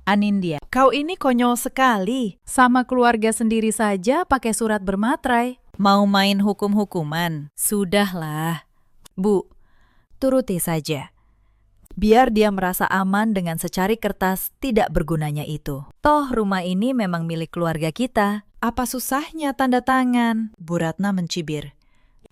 Anindya, kau ini konyol sekali. Sama keluarga sendiri saja pakai surat bermaterai. Mau main hukum-hukuman? Sudahlah. Bu, turuti saja. Biar dia merasa aman dengan secari kertas tidak bergunanya itu. Toh rumah ini memang milik keluarga kita. Apa susahnya tanda tangan? Bu Ratna mencibir.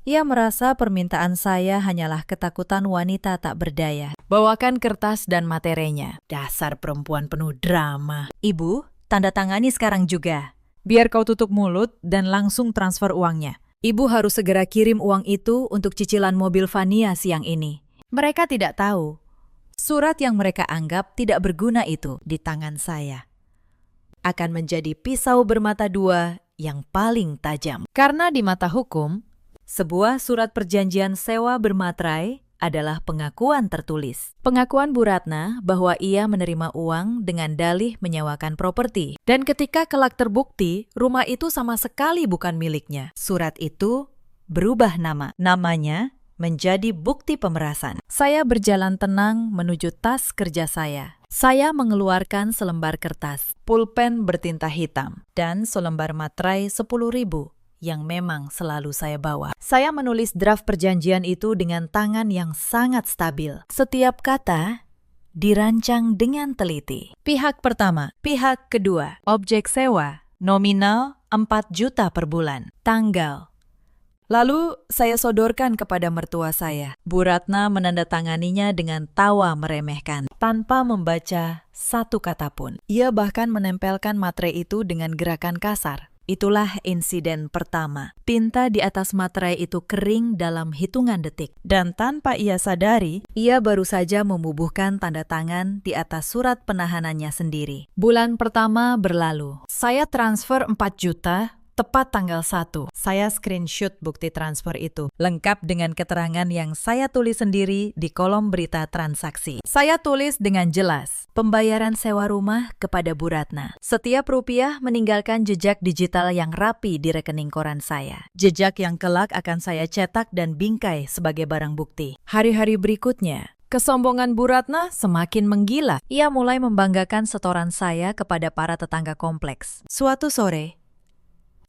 Ia merasa permintaan saya hanyalah ketakutan wanita tak berdaya. Bawakan kertas dan materinya. Dasar perempuan penuh drama. Ibu, tanda tangani sekarang juga. Biar kau tutup mulut dan langsung transfer uangnya. Ibu harus segera kirim uang itu untuk cicilan mobil Vania siang ini. Mereka tidak tahu. Surat yang mereka anggap tidak berguna itu di tangan saya akan menjadi pisau bermata dua yang paling tajam. Karena di mata hukum, sebuah surat perjanjian sewa bermaterai adalah pengakuan tertulis. Pengakuan Bu Ratna bahwa ia menerima uang dengan dalih menyewakan properti. Dan ketika kelak terbukti, rumah itu sama sekali bukan miliknya. Surat itu berubah nama. Namanya menjadi bukti pemerasan. Saya berjalan tenang menuju tas kerja saya. Saya mengeluarkan selembar kertas, pulpen bertinta hitam, dan selembar materai 10.000 yang memang selalu saya bawa. Saya menulis draft perjanjian itu dengan tangan yang sangat stabil. Setiap kata dirancang dengan teliti. Pihak pertama, pihak kedua, objek sewa, nominal 4 juta per bulan, tanggal. Lalu saya sodorkan kepada mertua saya. Bu Ratna menandatanganinya dengan tawa meremehkan, tanpa membaca satu kata pun. Ia bahkan menempelkan materai itu dengan gerakan kasar. Itulah insiden pertama. Tinta di atas materai itu kering dalam hitungan detik. Dan tanpa ia sadari, ia baru saja membubuhkan tanda tangan di atas surat penahanannya sendiri. Bulan pertama berlalu. Saya transfer 4 juta. Tepat tanggal 1, saya screenshot bukti transfer itu, lengkap dengan keterangan yang saya tulis sendiri di kolom berita transaksi. Saya tulis dengan jelas, pembayaran sewa rumah kepada Bu Ratna. Setiap rupiah meninggalkan jejak digital yang rapi di rekening koran saya. Jejak yang kelak akan saya cetak dan bingkai sebagai barang bukti. Hari-hari berikutnya, kesombongan Bu Ratna semakin menggila. Ia mulai membanggakan setoran saya kepada para tetangga kompleks. Suatu sore,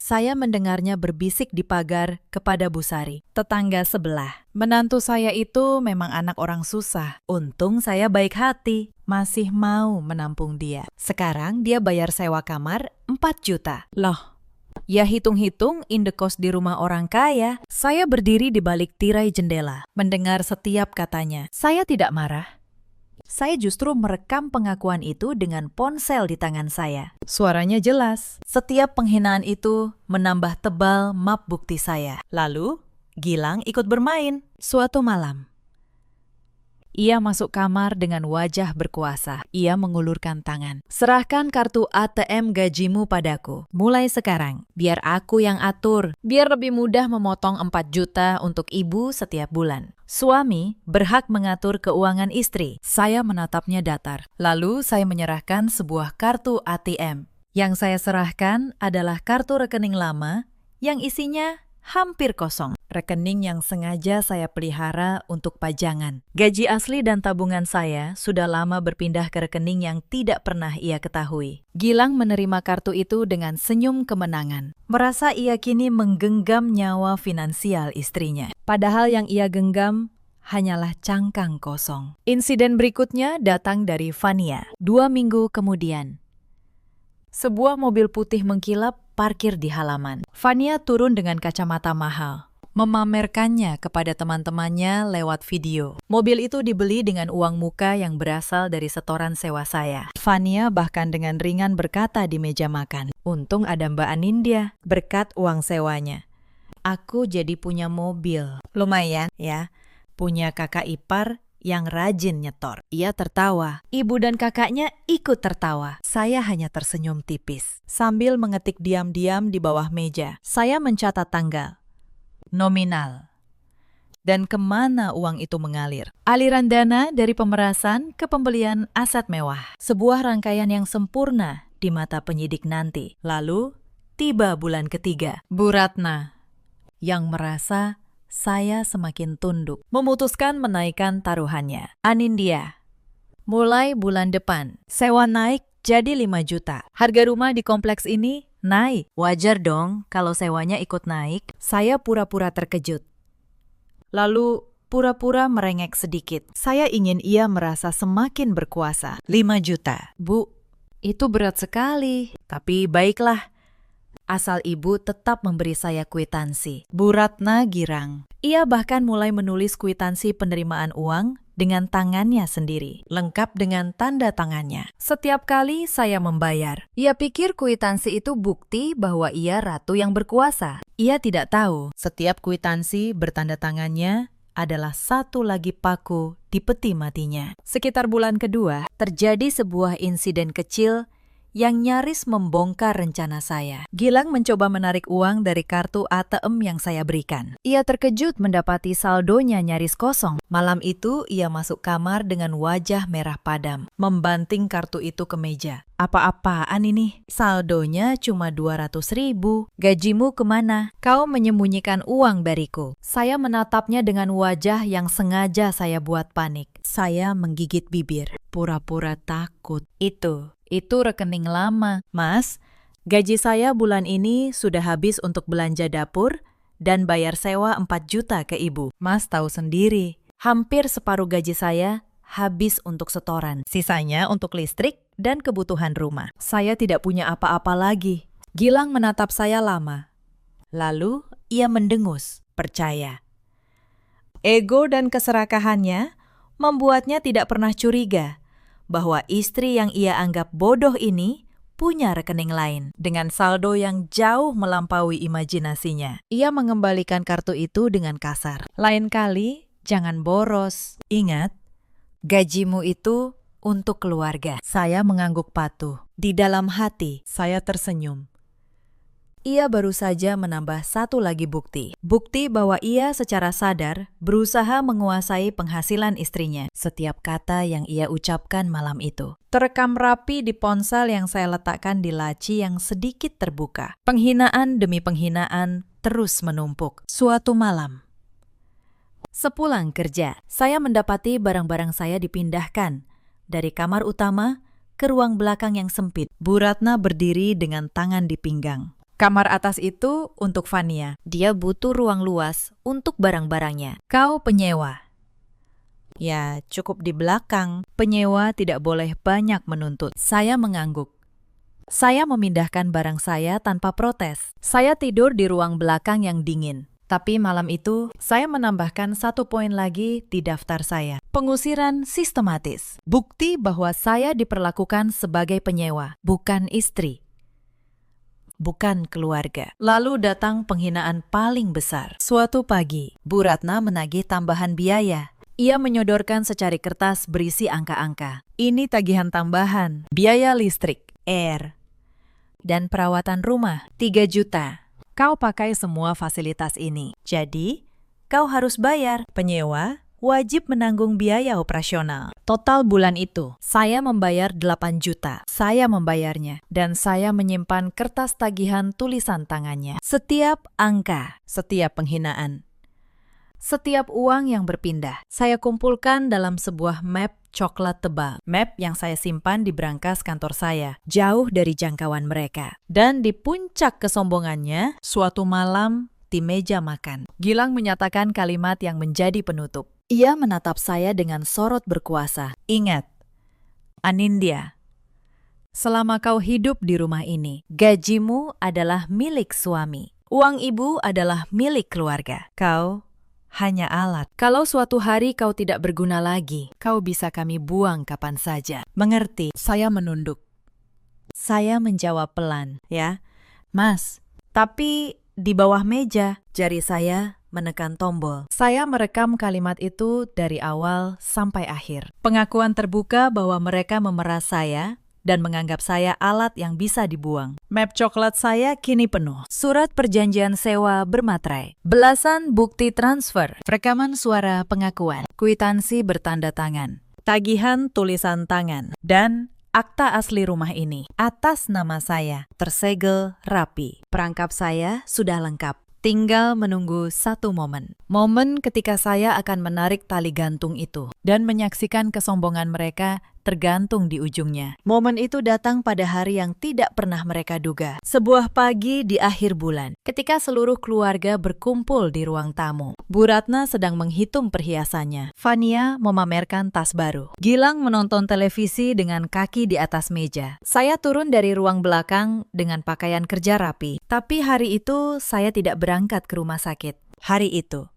saya mendengarnya berbisik di pagar kepada Bu Sari, tetangga sebelah. Menantu saya itu memang anak orang susah. Untung saya baik hati, masih mau menampung dia. Sekarang dia bayar sewa kamar 4 juta. Loh, ya hitung-hitung indekos di rumah orang kaya. Saya berdiri di balik tirai jendela, mendengar setiap katanya. Saya tidak marah. Saya justru merekam pengakuan itu dengan ponsel di tangan saya. Suaranya jelas. Setiap penghinaan itu menambah tebal map bukti saya. Lalu, Gilang ikut bermain. Suatu malam, ia masuk kamar dengan wajah berkuasa. Ia mengulurkan tangan. Serahkan kartu ATM gajimu padaku. Mulai sekarang, biar aku yang atur. Biar lebih mudah memotong 4 juta untuk ibu setiap bulan. Suami berhak mengatur keuangan istri. Saya menatapnya datar. Lalu saya menyerahkan sebuah kartu ATM. Yang saya serahkan adalah kartu rekening lama yang isinya hampir kosong. Rekening yang sengaja saya pelihara untuk pajangan. Gaji asli dan tabungan saya sudah lama berpindah ke rekening yang tidak pernah ia ketahui. Gilang menerima kartu itu dengan senyum kemenangan. Merasa ia kini menggenggam nyawa finansial istrinya. Padahal yang ia genggam hanyalah cangkang kosong. Insiden berikutnya datang dari Fania. 2 minggu kemudian, sebuah mobil putih mengkilap parkir di halaman. Fania turun dengan kacamata mahal, memamerkannya kepada teman-temannya lewat video. Mobil itu dibeli dengan uang muka yang berasal dari setoran sewa saya. Fania bahkan dengan ringan berkata di meja makan, "Untung ada Mbak Anindya, berkat uang sewanya. Aku jadi punya mobil." Lumayan ya, punya kakak ipar yang rajin nyetor. Ia tertawa. Ibu dan kakaknya ikut tertawa. Saya hanya tersenyum tipis. Sambil mengetik diam-diam di bawah meja, saya mencatat tanggal, nominal, dan kemana uang itu mengalir. Aliran dana dari pemerasan ke pembelian aset mewah. Sebuah rangkaian yang sempurna di mata penyidik nanti. Lalu, tiba bulan ketiga. Bu Ratna, yang merasa saya semakin tunduk, memutuskan menaikkan taruhannya. Anindya, mulai bulan depan, sewa naik jadi 5 juta. Harga rumah di kompleks ini naik. Wajar dong kalau sewanya ikut naik. Saya pura-pura terkejut. Lalu pura-pura merengek sedikit. Saya ingin ia merasa semakin berkuasa. 5 juta. Bu, itu berat sekali. Tapi baiklah, asal ibu tetap memberi saya kwitansi. Bu Ratna girang. Ia bahkan mulai menulis kwitansi penerimaan uang dengan tangannya sendiri, lengkap dengan tanda tangannya. Setiap kali saya membayar, ia pikir kwitansi itu bukti bahwa ia ratu yang berkuasa. Ia tidak tahu, setiap kwitansi bertanda tangannya adalah satu lagi paku di peti matinya. Sekitar bulan kedua, terjadi sebuah insiden kecil yang nyaris membongkar rencana saya. Gilang mencoba menarik uang dari kartu ATM yang saya berikan. Ia terkejut mendapati saldonya nyaris kosong. Malam itu ia masuk kamar dengan wajah merah padam, membanting kartu itu ke meja. Apa-apaan ini? Saldonya cuma 200.000. Gajimu kemana? Kau menyembunyikan uang dariku. Saya menatapnya dengan wajah yang sengaja saya buat panik. Saya menggigit bibir, pura-pura takut. Itu rekening lama. Mas, gaji saya bulan ini sudah habis untuk belanja dapur dan bayar sewa 4 juta ke ibu. Mas tahu sendiri, hampir separuh gaji saya habis untuk setoran. Sisanya untuk listrik dan kebutuhan rumah. Saya tidak punya apa-apa lagi. Gilang menatap saya lama. Lalu ia mendengus, percaya. Ego dan keserakahannya membuatnya tidak pernah curiga bahwa istri yang ia anggap bodoh ini punya rekening lain dengan saldo yang jauh melampaui imajinasinya. Ia mengembalikan kartu itu dengan kasar. Lain kali, jangan boros. Ingat, gajimu itu untuk keluarga. Saya mengangguk patuh. Di dalam hati, saya tersenyum. Ia baru saja menambah satu lagi bukti. Bukti bahwa ia secara sadar berusaha menguasai penghasilan istrinya. Setiap kata yang ia ucapkan malam itu terekam rapi di ponsel yang saya letakkan di laci yang sedikit terbuka. Penghinaan demi penghinaan terus menumpuk. Suatu malam, sepulang kerja, saya mendapati barang-barang saya dipindahkan dari kamar utama ke ruang belakang yang sempit. Bu Ratna berdiri dengan tangan di pinggang. Kamar atas itu untuk Fania. Dia butuh ruang luas untuk barang-barangnya. Kau penyewa. Ya, cukup di belakang. Penyewa tidak boleh banyak menuntut. Saya mengangguk. Saya memindahkan barang saya tanpa protes. Saya tidur di ruang belakang yang dingin. Tapi malam itu, saya menambahkan satu poin lagi di daftar saya. Pengusiran sistematis. Bukti bahwa saya diperlakukan sebagai penyewa, bukan istri. Bukan keluarga. Lalu datang penghinaan paling besar. Suatu pagi, Bu Ratna menagih tambahan biaya. Ia menyodorkan secari kertas berisi angka-angka. Ini tagihan tambahan, biaya listrik, air, dan perawatan rumah, 3 juta. Kau pakai semua fasilitas ini. Jadi, kau harus bayar. Penyewa wajib menanggung biaya operasional. Total bulan itu, saya membayar 8 juta. Saya membayarnya, dan saya menyimpan kertas tagihan tulisan tangannya. Setiap angka, setiap penghinaan, setiap uang yang berpindah, saya kumpulkan dalam sebuah map coklat tebal. Map yang saya simpan di brankas kantor saya, jauh dari jangkauan mereka. Dan di puncak kesombongannya, suatu malam di meja makan, Gilang menyatakan kalimat yang menjadi penutup. Ia menatap saya dengan sorot berkuasa. Ingat, Anindya, selama kau hidup di rumah ini, gajimu adalah milik suami. Uang ibu adalah milik keluarga. Kau hanya alat. Kalau suatu hari kau tidak berguna lagi, kau bisa kami buang kapan saja. Mengerti? Saya menunduk. Saya menjawab pelan, ya. Mas, tapi di bawah meja, jari saya menekan tombol. Saya merekam kalimat itu dari awal sampai akhir. Pengakuan terbuka bahwa mereka memeras saya dan menganggap saya alat yang bisa dibuang. Map coklat saya kini penuh. Surat perjanjian sewa bermaterai. Belasan bukti transfer. Rekaman suara pengakuan. Kwitansi bertanda tangan. Tagihan tulisan tangan. Dan akta asli rumah ini atas nama saya. Tersegel rapi. Perangkap saya sudah lengkap. Tinggal menunggu satu momen. Momen ketika saya akan menarik tali gantung itu dan menyaksikan kesombongan mereka tergantung di ujungnya. Momen itu datang pada hari yang tidak pernah mereka duga. Sebuah pagi di akhir bulan, ketika seluruh keluarga berkumpul di ruang tamu. Bu Ratna sedang menghitung perhiasannya. Fania memamerkan tas baru. Gilang menonton televisi dengan kaki di atas meja. Saya turun dari ruang belakang dengan pakaian kerja rapi. Tapi hari itu saya tidak berangkat ke rumah sakit. Hari itu,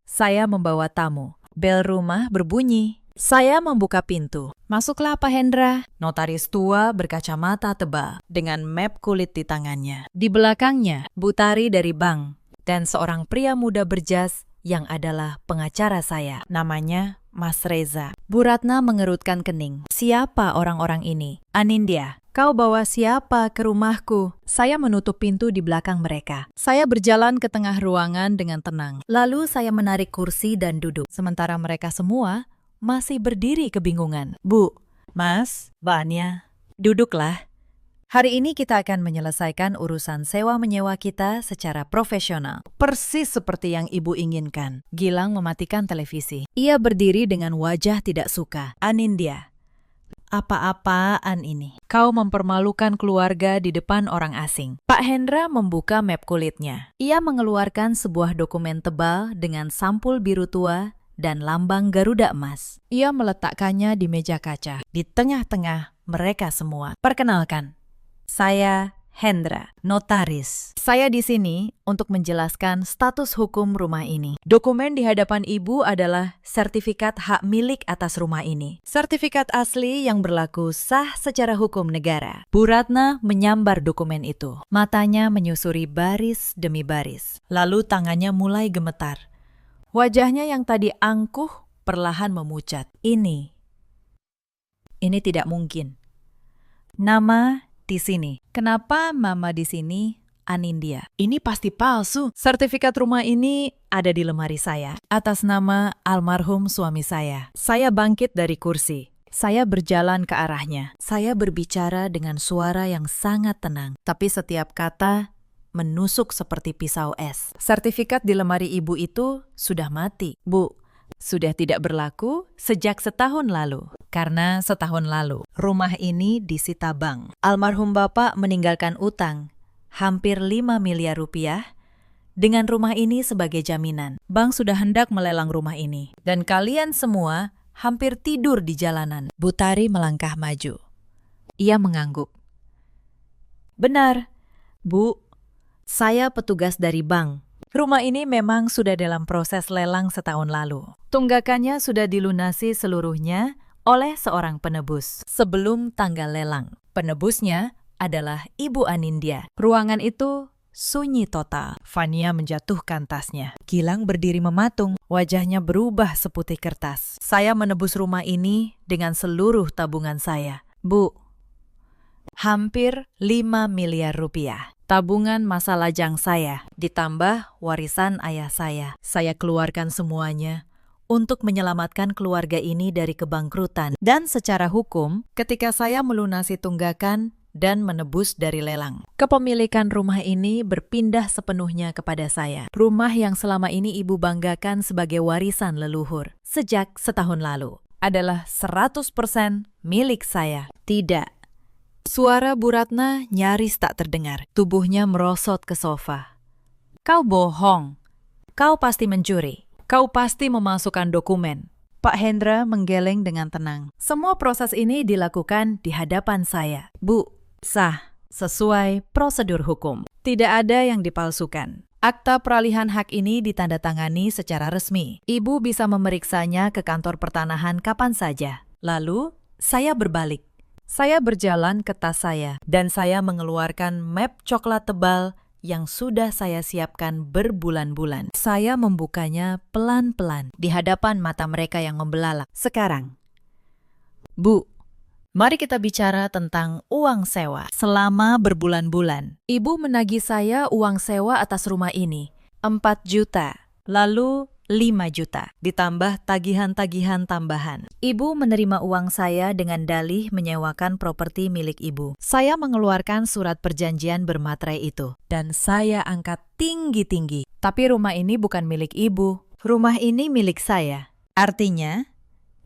saya membawa tamu. Bel rumah berbunyi. Saya membuka pintu. Masuklah Pak Hendra. Notaris tua berkacamata tebal dengan map kulit di tangannya. Di belakangnya, Bu Tari dari bank dan seorang pria muda berjas yang adalah pengacara saya. Namanya Mas Reza. Bu Ratna mengerutkan kening. Siapa orang-orang ini? Anindya, kau bawa siapa ke rumahku? Saya menutup pintu di belakang mereka. Saya berjalan ke tengah ruangan dengan tenang. Lalu saya menarik kursi dan duduk. Sementara mereka semua masih berdiri kebingungan. Bu, Mas, Mbak Ania, duduklah. Hari ini kita akan menyelesaikan urusan sewa-menyewa kita secara profesional. Persis seperti yang Ibu inginkan. Gilang mematikan televisi. Ia berdiri dengan wajah tidak suka. Anindya, apa-apaan ini? Kau mempermalukan keluarga di depan orang asing. Pak Hendra membuka map kulitnya. Ia mengeluarkan sebuah dokumen tebal dengan sampul biru tua dan lambang Garuda emas. Ia meletakkannya di meja kaca, di tengah-tengah mereka semua. Perkenalkan, saya Hendra, notaris. Saya di sini untuk menjelaskan status hukum rumah ini. Dokumen di hadapan Ibu adalah sertifikat hak milik atas rumah ini. Sertifikat asli yang berlaku sah secara hukum negara. Bu Ratna menyambar dokumen itu. Matanya menyusuri baris demi baris. Lalu tangannya mulai gemetar. Wajahnya yang tadi angkuh perlahan memucat. Ini tidak mungkin. Nama di sini. Kenapa Mama di sini Anindya? Ini pasti palsu. Sertifikat rumah ini ada di lemari saya atas nama almarhum suami saya. Saya bangkit dari kursi. Saya berjalan ke arahnya. Saya berbicara dengan suara yang sangat tenang, tapi setiap kata menusuk seperti pisau es. Sertifikat di lemari Ibu itu sudah mati. Bu, sudah tidak berlaku sejak setahun lalu. Karena setahun lalu, rumah ini disita bank. Almarhum Bapak meninggalkan utang, hampir 5 miliar rupiah, dengan rumah ini sebagai jaminan. Bank sudah hendak melelang rumah ini. Dan kalian semua hampir tidur di jalanan. Bu Tari melangkah maju. Ia mengangguk. Benar, Bu. Saya petugas dari bank. Rumah ini memang sudah dalam proses lelang setahun lalu. Tunggakannya sudah dilunasi seluruhnya oleh seorang penebus sebelum tanggal lelang. Penebusnya adalah Ibu Anindya. Ruangan itu sunyi total. Fania menjatuhkan tasnya. Gilang berdiri mematung. Wajahnya berubah seputih kertas. Saya menebus rumah ini dengan seluruh tabungan saya. Bu, hampir 5 miliar rupiah. Tabungan masa lajang saya, ditambah warisan ayah saya. Saya keluarkan semuanya untuk menyelamatkan keluarga ini dari kebangkrutan. Dan secara hukum, ketika saya melunasi tunggakan dan menebus dari lelang, kepemilikan rumah ini berpindah sepenuhnya kepada saya. Rumah yang selama ini Ibu banggakan sebagai warisan leluhur sejak setahun lalu adalah 100% milik saya. Tidak. Suara Bu Ratna nyaris tak terdengar. Tubuhnya merosot ke sofa. Kau bohong. Kau pasti mencuri. Kau pasti memasukkan dokumen. Pak Hendra menggeleng dengan tenang. Semua proses ini dilakukan di hadapan saya. Bu, sah, sesuai prosedur hukum. Tidak ada yang dipalsukan. Akta peralihan hak ini ditandatangani secara resmi. Ibu bisa memeriksanya ke kantor pertanahan kapan saja. Lalu, saya berbalik. Saya berjalan ke tas saya dan saya mengeluarkan map coklat tebal yang sudah saya siapkan berbulan-bulan. Saya membukanya pelan-pelan di hadapan mata mereka yang membelalak. Sekarang, Bu, mari kita bicara tentang uang sewa. Selama berbulan-bulan, Ibu menagih saya uang sewa atas rumah ini, 4 juta, lalu 5 juta, ditambah tagihan-tagihan tambahan. Ibu menerima uang saya dengan dalih menyewakan properti milik Ibu. Saya mengeluarkan surat perjanjian bermaterai itu, dan saya angkat tinggi-tinggi. Tapi rumah ini bukan milik Ibu. Rumah ini milik saya. Artinya,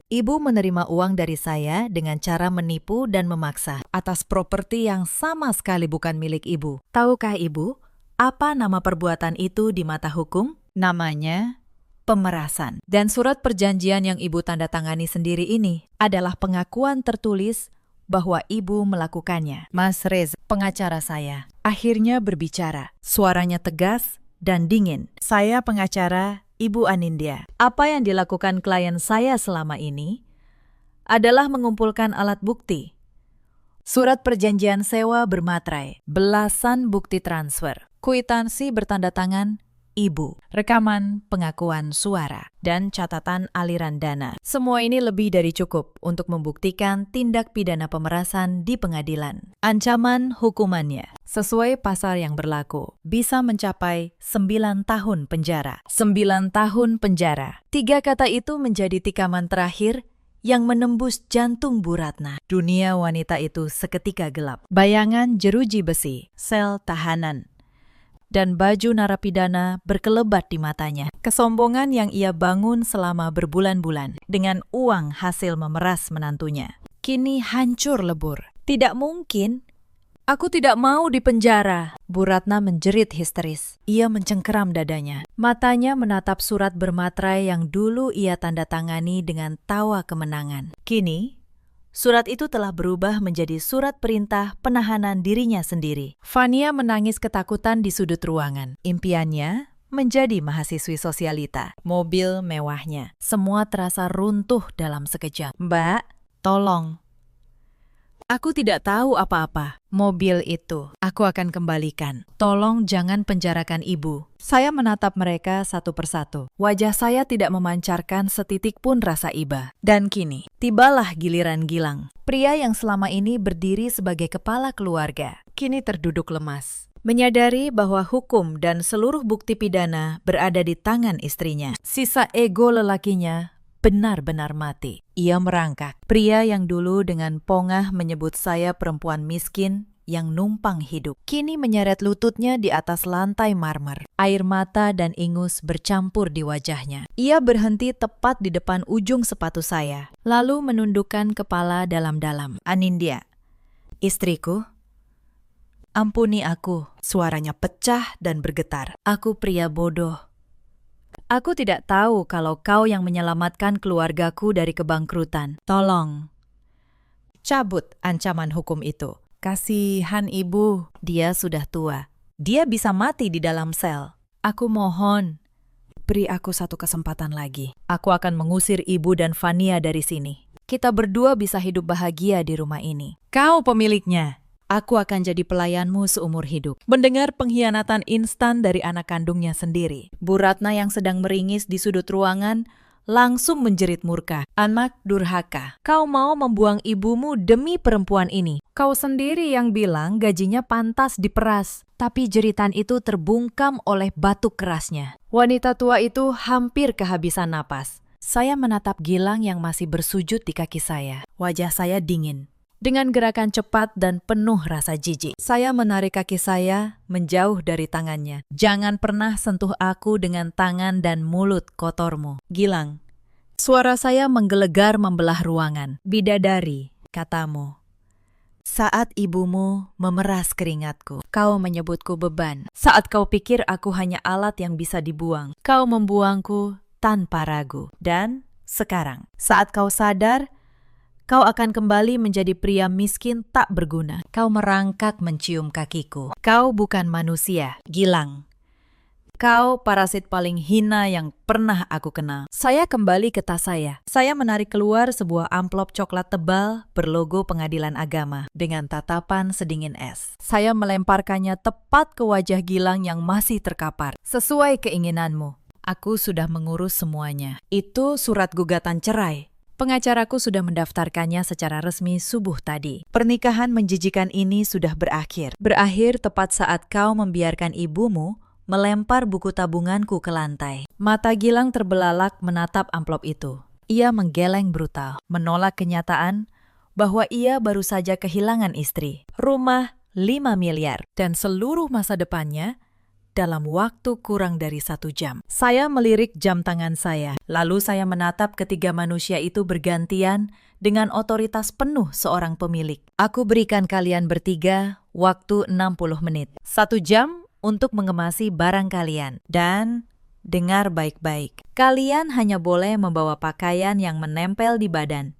Ibu menerima uang dari saya dengan cara menipu dan memaksa atas properti yang sama sekali bukan milik Ibu. Tahukah Ibu, apa nama perbuatan itu di mata hukum? Namanya pemerasan. Dan surat perjanjian yang Ibu tanda tangani sendiri ini adalah pengakuan tertulis bahwa Ibu melakukannya. Mas Reza, pengacara saya, akhirnya berbicara. Suaranya tegas dan dingin. Saya pengacara Ibu Anindya. Apa yang dilakukan klien saya selama ini adalah mengumpulkan alat bukti. Surat perjanjian sewa bermaterai, belasan bukti transfer, kwitansi bertanda tangan Ibu, rekaman pengakuan suara, dan catatan aliran dana. Semua ini lebih dari cukup untuk membuktikan tindak pidana pemerasan di pengadilan. Ancaman hukumannya, sesuai pasal yang berlaku, bisa mencapai 9 tahun penjara. 9 tahun penjara. 3 kata itu menjadi tikaman terakhir yang menembus jantung Bu Ratna. Dunia wanita itu seketika gelap. Bayangan jeruji besi, sel tahanan, dan baju narapidana berkelebat di matanya. Kesombongan yang ia bangun selama berbulan-bulan dengan uang hasil memeras menantunya, kini hancur lebur. Tidak mungkin. Aku tidak mau dipenjara. Bu Ratna menjerit histeris. Ia mencengkeram dadanya. Matanya menatap surat bermaterai yang dulu ia tanda tangani dengan tawa kemenangan. Kini, Surat itu telah berubah menjadi surat perintah penahanan dirinya sendiri. Fania menangis ketakutan di sudut ruangan. Impiannya menjadi mahasiswi sosialita. Mobil mewahnya. Semua terasa runtuh dalam sekejap. Mbak, tolong. Aku tidak tahu apa-apa. Mobil itu aku akan kembalikan. Tolong jangan penjarakan ibu. Saya menatap mereka satu persatu. Wajah saya tidak memancarkan setitik pun rasa iba. Dan kini, tibalah giliran Gilang. Pria yang selama ini berdiri sebagai kepala keluarga, kini terduduk lemas. Menyadari bahwa hukum dan seluruh bukti pidana berada di tangan istrinya. Sisa ego lelakinya benar-benar mati. Ia merangkak. Pria yang dulu dengan pongah menyebut saya perempuan miskin yang numpang hidup, kini menyeret lututnya di atas lantai marmer. Air mata dan ingus bercampur di wajahnya. Ia berhenti tepat di depan ujung sepatu saya, lalu menundukkan kepala dalam-dalam. Anindya, istriku, ampuni aku. Suaranya pecah dan bergetar. Aku pria bodoh. Aku tidak tahu kalau kau yang menyelamatkan keluargaku dari kebangkrutan. Tolong, cabut ancaman hukum itu. Kasihan ibu, dia sudah tua. Dia bisa mati di dalam sel. Aku mohon, beri aku satu kesempatan lagi. Aku akan mengusir ibu dan Fania dari sini. Kita berdua bisa hidup bahagia di rumah ini. Kau pemiliknya. Aku akan jadi pelayanmu seumur hidup. Mendengar pengkhianatan instan dari anak kandungnya sendiri, Bu Ratna yang sedang meringis di sudut ruangan langsung menjerit murka. Anak durhaka, kau mau membuang ibumu demi perempuan ini. Kau sendiri yang bilang gajinya pantas diperas, tapi jeritan itu terbungkam oleh batu kerasnya. Wanita tua itu hampir kehabisan napas. Saya menatap Gilang yang masih bersujud di kaki saya. Wajah saya dingin. Dengan gerakan cepat dan penuh rasa jijik, saya menarik kaki saya menjauh dari tangannya. Jangan pernah sentuh aku dengan tangan dan mulut kotormu. Gilang, suara saya menggelegar membelah ruangan. Bidadari, katamu. Saat ibumu memeras keringatku, kau menyebutku beban. Saat kau pikir aku hanya alat yang bisa dibuang, kau membuangku tanpa ragu. Dan sekarang, saat kau sadar, kau akan kembali menjadi pria miskin tak berguna. Kau merangkak mencium kakiku. Kau bukan manusia, Gilang. Kau parasit paling hina yang pernah aku kenal. Saya kembali ke tas saya. Saya menarik keluar sebuah amplop coklat tebal berlogo Pengadilan Agama dengan tatapan sedingin es. Saya melemparkannya tepat ke wajah Gilang yang masih terkapar. Sesuai keinginanmu, aku sudah mengurus semuanya. Itu surat gugatan cerai. Pengacaraku sudah mendaftarkannya secara resmi subuh tadi. Pernikahan menjijikan ini sudah berakhir. Berakhir tepat saat kau membiarkan ibumu melempar buku tabunganku ke lantai. Mata Gilang terbelalak menatap amplop itu. Ia menggeleng brutal, menolak kenyataan bahwa ia baru saja kehilangan istri, rumah 5 miliar, dan seluruh masa depannya dalam waktu kurang dari 1 jam. Saya melirik jam tangan saya. Lalu saya menatap ketiga manusia itu bergantian dengan otoritas penuh seorang pemilik. Aku berikan kalian bertiga waktu 60 menit. 1 jam untuk mengemasi barang kalian. Dan dengar baik-baik. Kalian hanya boleh membawa pakaian yang menempel di badan.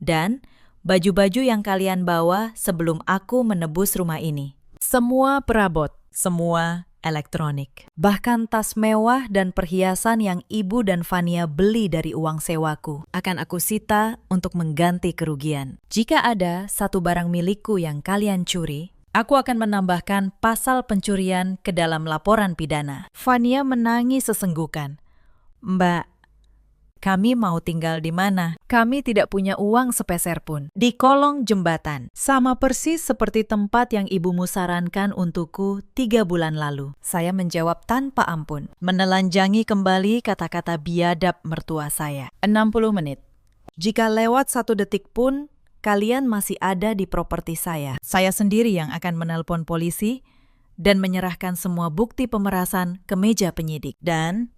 Dan baju-baju yang kalian bawa sebelum aku menebus rumah ini. Semua perabot, semua elektronik. Bahkan tas mewah dan perhiasan yang ibu dan Fania beli dari uang sewaku akan aku sita untuk mengganti kerugian. Jika ada satu barang milikku yang kalian curi, aku akan menambahkan pasal pencurian ke dalam laporan pidana. Fania menangis sesenggukan. Mbak, kami mau tinggal di mana? Kami tidak punya uang sepeser pun. Di kolong jembatan. Sama persis seperti tempat yang ibumu sarankan untukku 3 bulan lalu. Saya menjawab tanpa ampun. Menelanjangi kembali kata-kata biadab mertua saya. 60 menit. Jika lewat 1 detik pun, kalian masih ada di properti saya. Saya sendiri yang akan menelpon polisi dan menyerahkan semua bukti pemerasan ke meja penyidik. Dan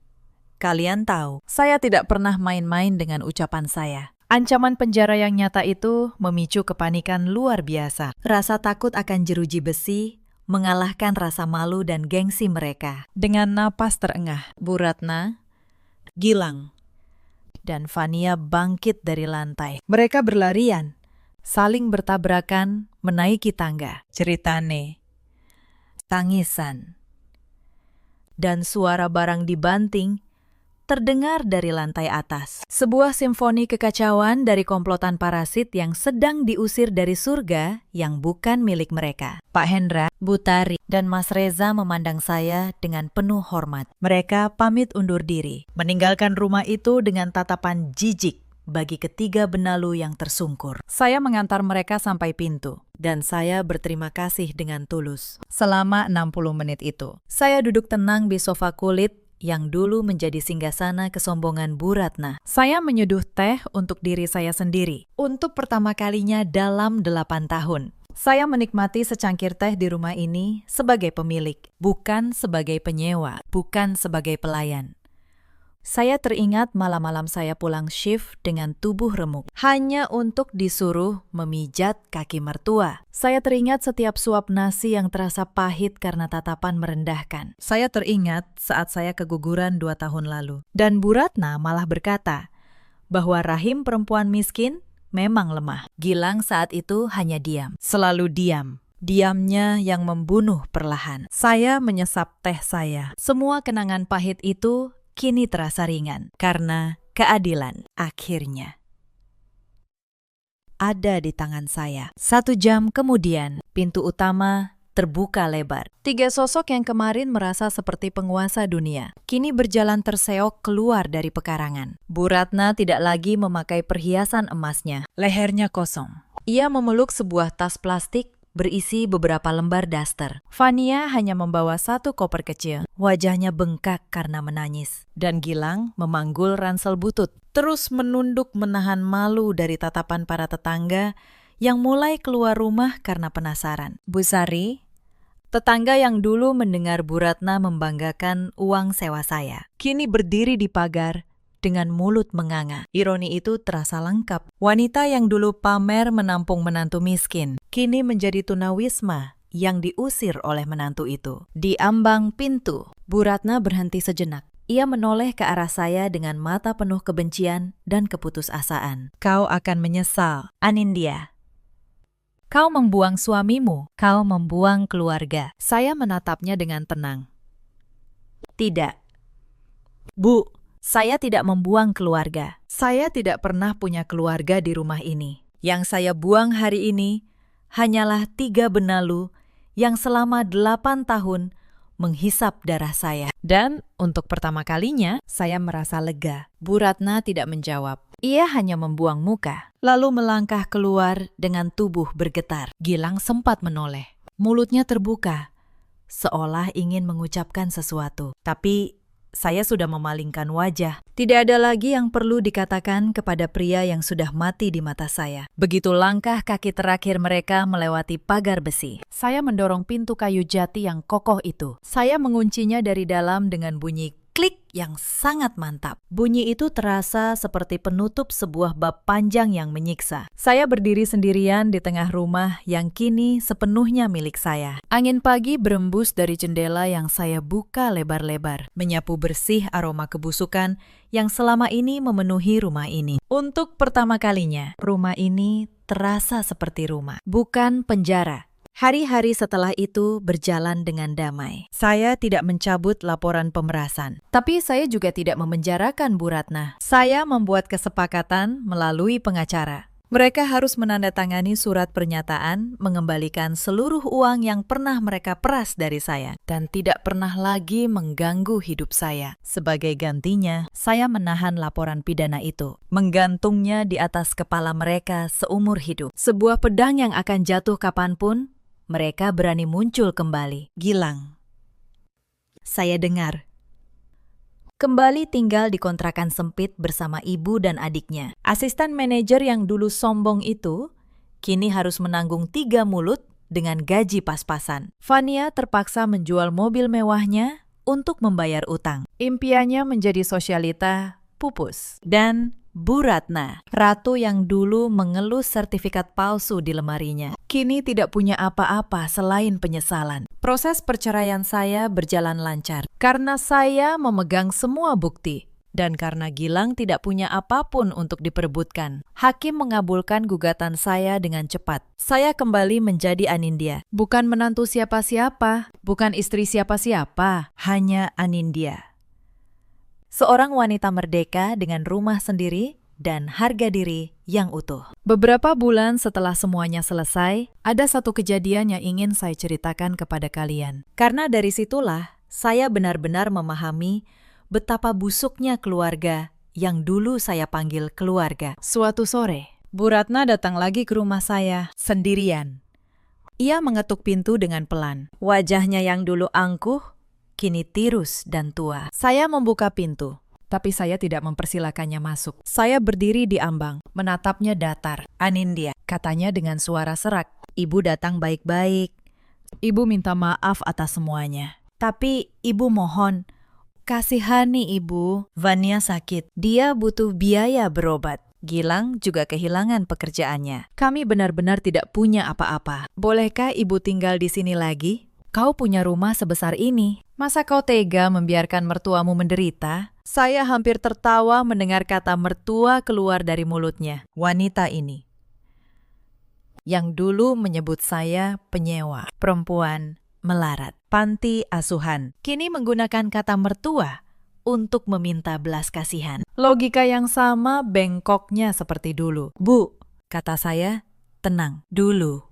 kalian tahu, saya tidak pernah main-main dengan ucapan saya. Ancaman penjara yang nyata itu memicu kepanikan luar biasa. Rasa takut akan jeruji besi mengalahkan rasa malu dan gengsi mereka. Dengan napas terengah, Bu Ratna, Gilang, dan Fania bangkit dari lantai. Mereka berlarian, saling bertabrakan menaiki tangga. Ceritane, tangisan, dan suara barang dibanting terdengar dari lantai atas. Sebuah simfoni kekacauan dari komplotan parasit yang sedang diusir dari surga yang bukan milik mereka. Pak Hendra, Bu Tari, dan Mas Reza memandang saya dengan penuh hormat. Mereka pamit undur diri, meninggalkan rumah itu dengan tatapan jijik bagi ketiga benalu yang tersungkur. Saya mengantar mereka sampai pintu, dan saya berterima kasih dengan tulus. Selama 60 menit itu, saya duduk tenang di sofa kulit yang dulu menjadi singgasana kesombongan Bu Ratna. Saya menyeduh teh untuk diri saya sendiri. Untuk pertama kalinya dalam 8 tahun. Saya menikmati secangkir teh di rumah ini sebagai pemilik, bukan sebagai penyewa, bukan sebagai pelayan. Saya teringat malam-malam saya pulang shift dengan tubuh remuk, hanya untuk disuruh memijat kaki mertua. Saya teringat setiap suap nasi yang terasa pahit karena tatapan merendahkan. Saya teringat saat saya keguguran 2 tahun lalu. Dan Bu Ratna malah berkata bahwa rahim perempuan miskin memang lemah. Gilang saat itu hanya diam, selalu diam. Diamnya yang membunuh perlahan. Saya menyesap teh saya. Semua kenangan pahit itu kini terasa ringan, karena keadilan akhirnya ada di tangan saya. 1 jam kemudian, pintu utama terbuka lebar. 3 sosok yang kemarin merasa seperti penguasa dunia, kini berjalan terseok keluar dari pekarangan. Bu Ratna tidak lagi memakai perhiasan emasnya, lehernya kosong. Ia memeluk sebuah tas plastik berisi beberapa lembar daster. Fania hanya membawa 1 koper kecil. Wajahnya bengkak karena menangis. Dan Gilang memanggul ransel butut. Terus menunduk menahan malu dari tatapan para tetangga yang mulai keluar rumah karena penasaran. Bu Sari, tetangga yang dulu mendengar Bu Ratna membanggakan uang sewa saya, kini berdiri di pagar dengan mulut menganga. Ironi itu terasa lengkap. Wanita yang dulu pamer menampung menantu miskin, kini menjadi tunawisma yang diusir oleh menantu itu. Di ambang pintu, Bu Ratna berhenti sejenak. Ia menoleh ke arah saya dengan mata penuh kebencian dan keputusasaan. Kau akan menyesal, Anindya. Kau membuang suamimu, kau membuang keluarga. Saya menatapnya dengan tenang. Tidak. Bu, saya tidak membuang keluarga. Saya tidak pernah punya keluarga di rumah ini. Yang saya buang hari ini hanyalah 3 benalu yang selama 8 tahun menghisap darah saya. Dan untuk pertama kalinya, saya merasa lega. Bu Ratna tidak menjawab. Ia hanya membuang muka, lalu melangkah keluar dengan tubuh bergetar. Gilang sempat menoleh. Mulutnya terbuka, seolah ingin mengucapkan sesuatu. Tapi saya sudah memalingkan wajah. Tidak ada lagi yang perlu dikatakan kepada pria yang sudah mati di mata saya. Begitu langkah kaki terakhir mereka melewati pagar besi. Saya mendorong pintu kayu jati yang kokoh itu. Saya menguncinya dari dalam dengan bunyi klik yang sangat mantap. Bunyi itu terasa seperti penutup sebuah bab panjang yang menyiksa. Saya berdiri sendirian di tengah rumah yang kini sepenuhnya milik saya. Angin pagi berembus dari jendela yang saya buka lebar-lebar, menyapu bersih aroma kebusukan yang selama ini memenuhi rumah ini. Untuk pertama kalinya, rumah ini terasa seperti rumah, bukan penjara. Hari-hari setelah itu berjalan dengan damai. Saya tidak mencabut laporan pemerasan. Tapi saya juga tidak memenjarakan Bu Ratna. Saya membuat kesepakatan melalui pengacara. Mereka harus menandatangani surat pernyataan mengembalikan seluruh uang yang pernah mereka peras dari saya dan tidak pernah lagi mengganggu hidup saya. Sebagai gantinya, saya menahan laporan pidana itu, menggantungnya di atas kepala mereka seumur hidup. Sebuah pedang yang akan jatuh kapanpun, mereka berani muncul kembali. Gilang. Saya dengar. Kembali tinggal di kontrakan sempit bersama ibu dan adiknya. Asisten manajer yang dulu sombong itu, kini harus menanggung 3 mulut dengan gaji pas-pasan. Fania terpaksa menjual mobil mewahnya untuk membayar utang. Impiannya menjadi sosialita pupus. Dan Bu Ratna, ratu yang dulu mengelus sertifikat palsu di lemarinya, kini tidak punya apa-apa selain penyesalan. Proses perceraian saya berjalan lancar karena saya memegang semua bukti Dan karena Gilang tidak punya apapun untuk diperebutkan, hakim mengabulkan gugatan saya dengan cepat. Saya kembali menjadi Anindya. Bukan menantu siapa-siapa, bukan istri siapa-siapa, hanya Anindya. Seorang wanita merdeka dengan rumah sendiri dan harga diri yang utuh. Beberapa bulan setelah semuanya selesai, ada satu kejadian yang ingin saya ceritakan kepada kalian. Karena dari situlah saya benar-benar memahami betapa busuknya keluarga yang dulu saya panggil keluarga. Suatu sore, Bu Ratna datang lagi ke rumah saya sendirian. Ia mengetuk pintu dengan pelan. Wajahnya yang dulu angkuh, kini tirus dan tua. Saya membuka pintu, tapi saya tidak mempersilakannya masuk. Saya berdiri di ambang, menatapnya datar. Anindya, katanya dengan suara serak. Ibu datang baik-baik. Ibu minta maaf atas semuanya. Tapi ibu mohon, kasihani ibu. Vania sakit. Dia butuh biaya berobat. Gilang juga kehilangan pekerjaannya. Kami benar-benar tidak punya apa-apa. Bolehkah ibu tinggal di sini lagi? Kau punya rumah sebesar ini. Masa kau tega membiarkan mertuamu menderita? Saya hampir tertawa mendengar kata mertua keluar dari mulutnya. Wanita ini, yang dulu menyebut saya penyewa, perempuan melarat, panti asuhan, kini menggunakan kata mertua untuk meminta belas kasihan. Logika yang sama bengkoknya seperti dulu. Bu, kata saya, tenang dulu.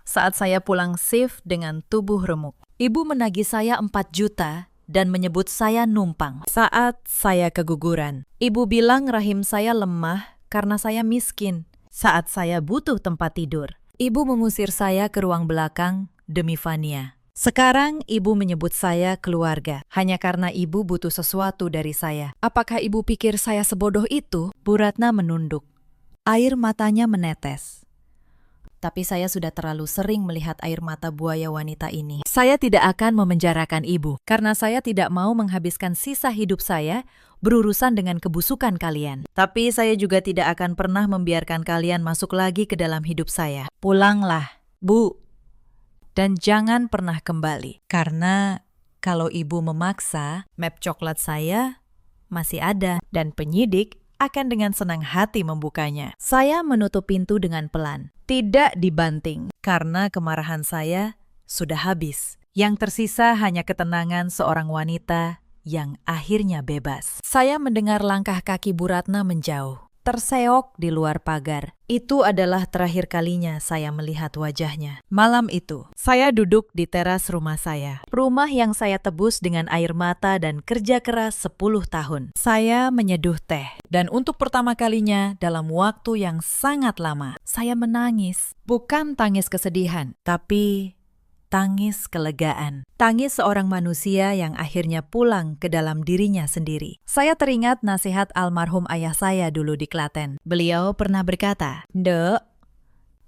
Saat saya pulang shift dengan tubuh remuk, ibu menagih saya 4 juta dan menyebut saya numpang. Saat saya keguguran, ibu bilang rahim saya lemah karena saya miskin. Saat saya butuh tempat tidur, ibu mengusir saya ke ruang belakang demi Vania. Sekarang ibu menyebut saya keluarga hanya karena ibu butuh sesuatu dari saya. Apakah ibu pikir saya sebodoh itu? Bu Ratna menunduk. Air matanya menetes. Tapi saya sudah terlalu sering melihat air mata buaya wanita ini. Saya tidak akan memenjarakan ibu, karena saya tidak mau menghabiskan sisa hidup saya berurusan dengan kebusukan kalian. Tapi saya juga tidak akan pernah membiarkan kalian masuk lagi ke dalam hidup saya. Pulanglah, Bu. Dan jangan pernah kembali. Karena kalau ibu memaksa, map coklat saya masih ada. Dan penyidik akan dengan senang hati membukanya. Saya menutup pintu dengan pelan. Tidak dibanting, karena kemarahan saya sudah habis. Yang tersisa hanya ketenangan seorang wanita yang akhirnya bebas. Saya mendengar langkah kaki Bu Ratna menjauh, terseok di luar pagar. Itu adalah terakhir kalinya saya melihat wajahnya. Malam itu, saya duduk di teras rumah saya. Rumah yang saya tebus dengan air mata dan kerja keras 10 tahun. Saya menyeduh teh. Dan untuk pertama kalinya dalam waktu yang sangat lama, saya menangis. Bukan tangis kesedihan, tapi tangis kelegaan. Tangis seorang manusia yang akhirnya pulang ke dalam dirinya sendiri. Saya teringat nasihat almarhum ayah saya dulu di Klaten. Beliau pernah berkata, "Dek,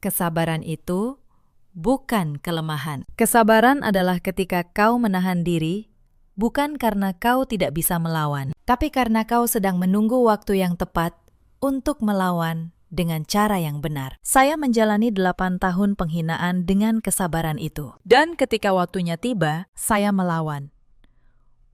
kesabaran itu bukan kelemahan. Kesabaran adalah ketika kau menahan diri, bukan karena kau tidak bisa melawan, tapi karena kau sedang menunggu waktu yang tepat untuk melawan dengan cara yang benar." Saya menjalani 8 tahun penghinaan dengan kesabaran itu. Dan ketika waktunya tiba, saya melawan.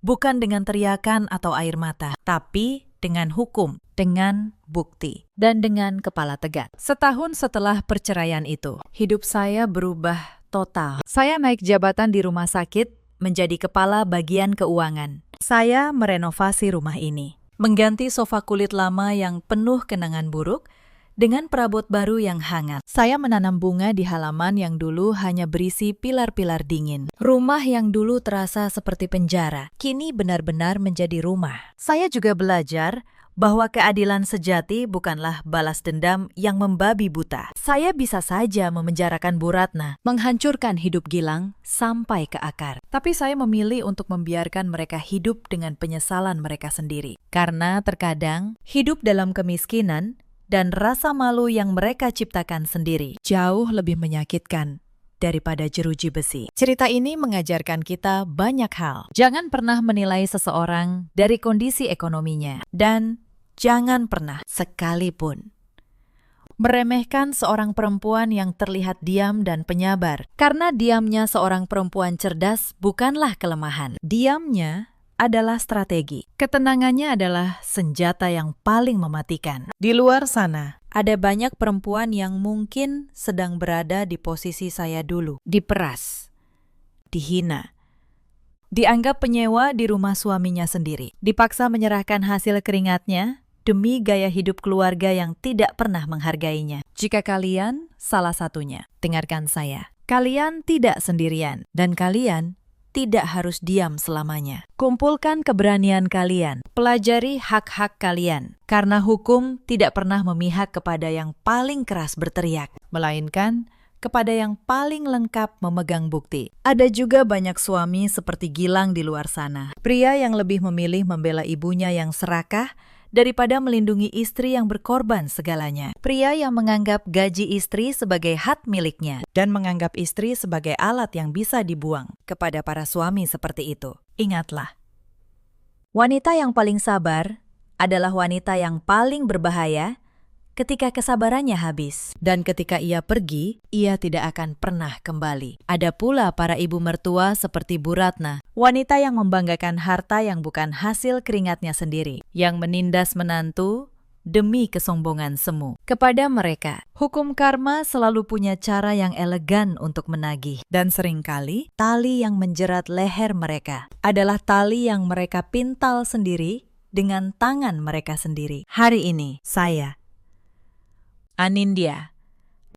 Bukan dengan teriakan atau air mata, tapi dengan hukum, dengan bukti, dan dengan kepala tegak. Setahun setelah perceraian itu, hidup saya berubah total. Saya naik jabatan di rumah sakit menjadi kepala bagian keuangan. Saya merenovasi rumah ini, mengganti sofa kulit lama yang penuh kenangan buruk dengan perabot baru yang hangat. Saya menanam bunga di halaman yang dulu hanya berisi pilar-pilar dingin. Rumah yang dulu terasa seperti penjara, kini benar-benar menjadi rumah. Saya juga belajar bahwa keadilan sejati bukanlah balas dendam yang membabi buta. Saya bisa saja memenjarakan Bu Ratna, menghancurkan hidup Gilang sampai ke akar. Tapi saya memilih untuk membiarkan mereka hidup dengan penyesalan mereka sendiri. Karena terkadang hidup dalam kemiskinan dan rasa malu yang mereka ciptakan sendiri jauh lebih menyakitkan daripada jeruji besi. Cerita ini mengajarkan kita banyak hal. Jangan pernah menilai seseorang dari kondisi ekonominya. Dan jangan pernah sekalipun meremehkan seorang perempuan yang terlihat diam dan penyabar. Karena diamnya seorang perempuan cerdas bukanlah kelemahan. Diamnya adalah strategi. Ketenangannya adalah senjata yang paling mematikan. Di luar sana, ada banyak perempuan yang mungkin sedang berada di posisi saya dulu. Diperas, dihina, dianggap penyewa di rumah suaminya sendiri, dipaksa menyerahkan hasil keringatnya demi gaya hidup keluarga yang tidak pernah menghargainya. Jika kalian salah satunya, dengarkan saya. Kalian tidak sendirian, dan kalian tidak harus diam selamanya. Kumpulkan keberanian kalian, pelajari hak-hak kalian, karena hukum tidak pernah memihak kepada yang paling keras berteriak, melainkan kepada yang paling lengkap memegang bukti. Ada juga banyak suami seperti Gilang di luar sana. Pria yang lebih memilih membela ibunya yang serakah daripada melindungi istri yang berkorban segalanya. Pria yang menganggap gaji istri sebagai hak miliknya dan menganggap istri sebagai alat yang bisa dibuang. Kepada para suami seperti itu, ingatlah, wanita yang paling sabar adalah wanita yang paling berbahaya ketika kesabarannya habis, dan ketika ia pergi, ia tidak akan pernah kembali. Ada pula para ibu mertua seperti Bu Ratna, wanita yang membanggakan harta yang bukan hasil keringatnya sendiri, yang menindas menantu demi kesombongan semu. Kepada mereka, hukum karma selalu punya cara yang elegan untuk menagih, dan seringkali tali yang menjerat leher mereka adalah tali yang mereka pintal sendiri dengan tangan mereka sendiri. Hari ini, saya, Anindya,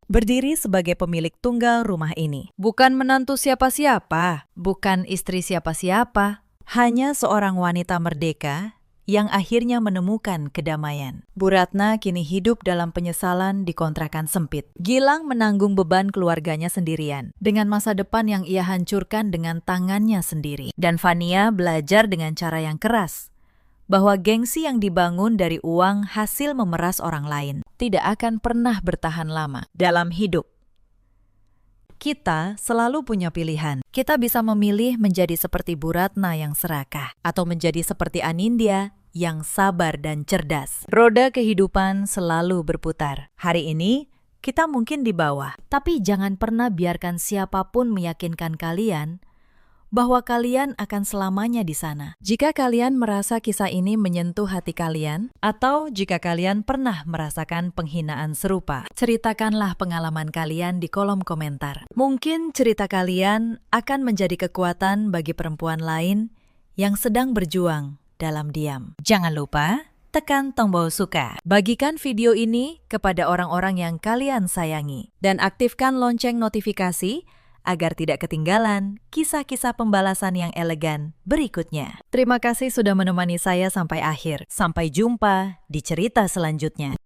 berdiri sebagai pemilik tunggal rumah ini. Bukan menantu siapa-siapa, bukan istri siapa-siapa, hanya seorang wanita merdeka yang akhirnya menemukan kedamaian. Bu Ratna kini hidup dalam penyesalan di kontrakan sempit. Gilang menanggung beban keluarganya sendirian, dengan masa depan yang ia hancurkan dengan tangannya sendiri. Dan Fania belajar dengan cara yang keras, bahwa gengsi yang dibangun dari uang hasil memeras orang lain tidak akan pernah bertahan lama dalam hidup. Kita selalu punya pilihan. Kita bisa memilih menjadi seperti Bu Ratna yang serakah, atau menjadi seperti Anindya yang sabar dan cerdas. Roda kehidupan selalu berputar. Hari ini, kita mungkin di bawah, tapi jangan pernah biarkan siapapun meyakinkan kalian bahwa kalian akan selamanya di sana. Jika kalian merasa kisah ini menyentuh hati kalian, atau jika kalian pernah merasakan penghinaan serupa, ceritakanlah pengalaman kalian di kolom komentar. Mungkin cerita kalian akan menjadi kekuatan bagi perempuan lain yang sedang berjuang dalam diam. Jangan lupa tekan tombol suka, bagikan video ini kepada orang-orang yang kalian sayangi, dan aktifkan lonceng notifikasi agar tidak ketinggalan kisah-kisah pembalasan yang elegan berikutnya. Terima kasih sudah menemani saya sampai akhir. Sampai jumpa di cerita selanjutnya.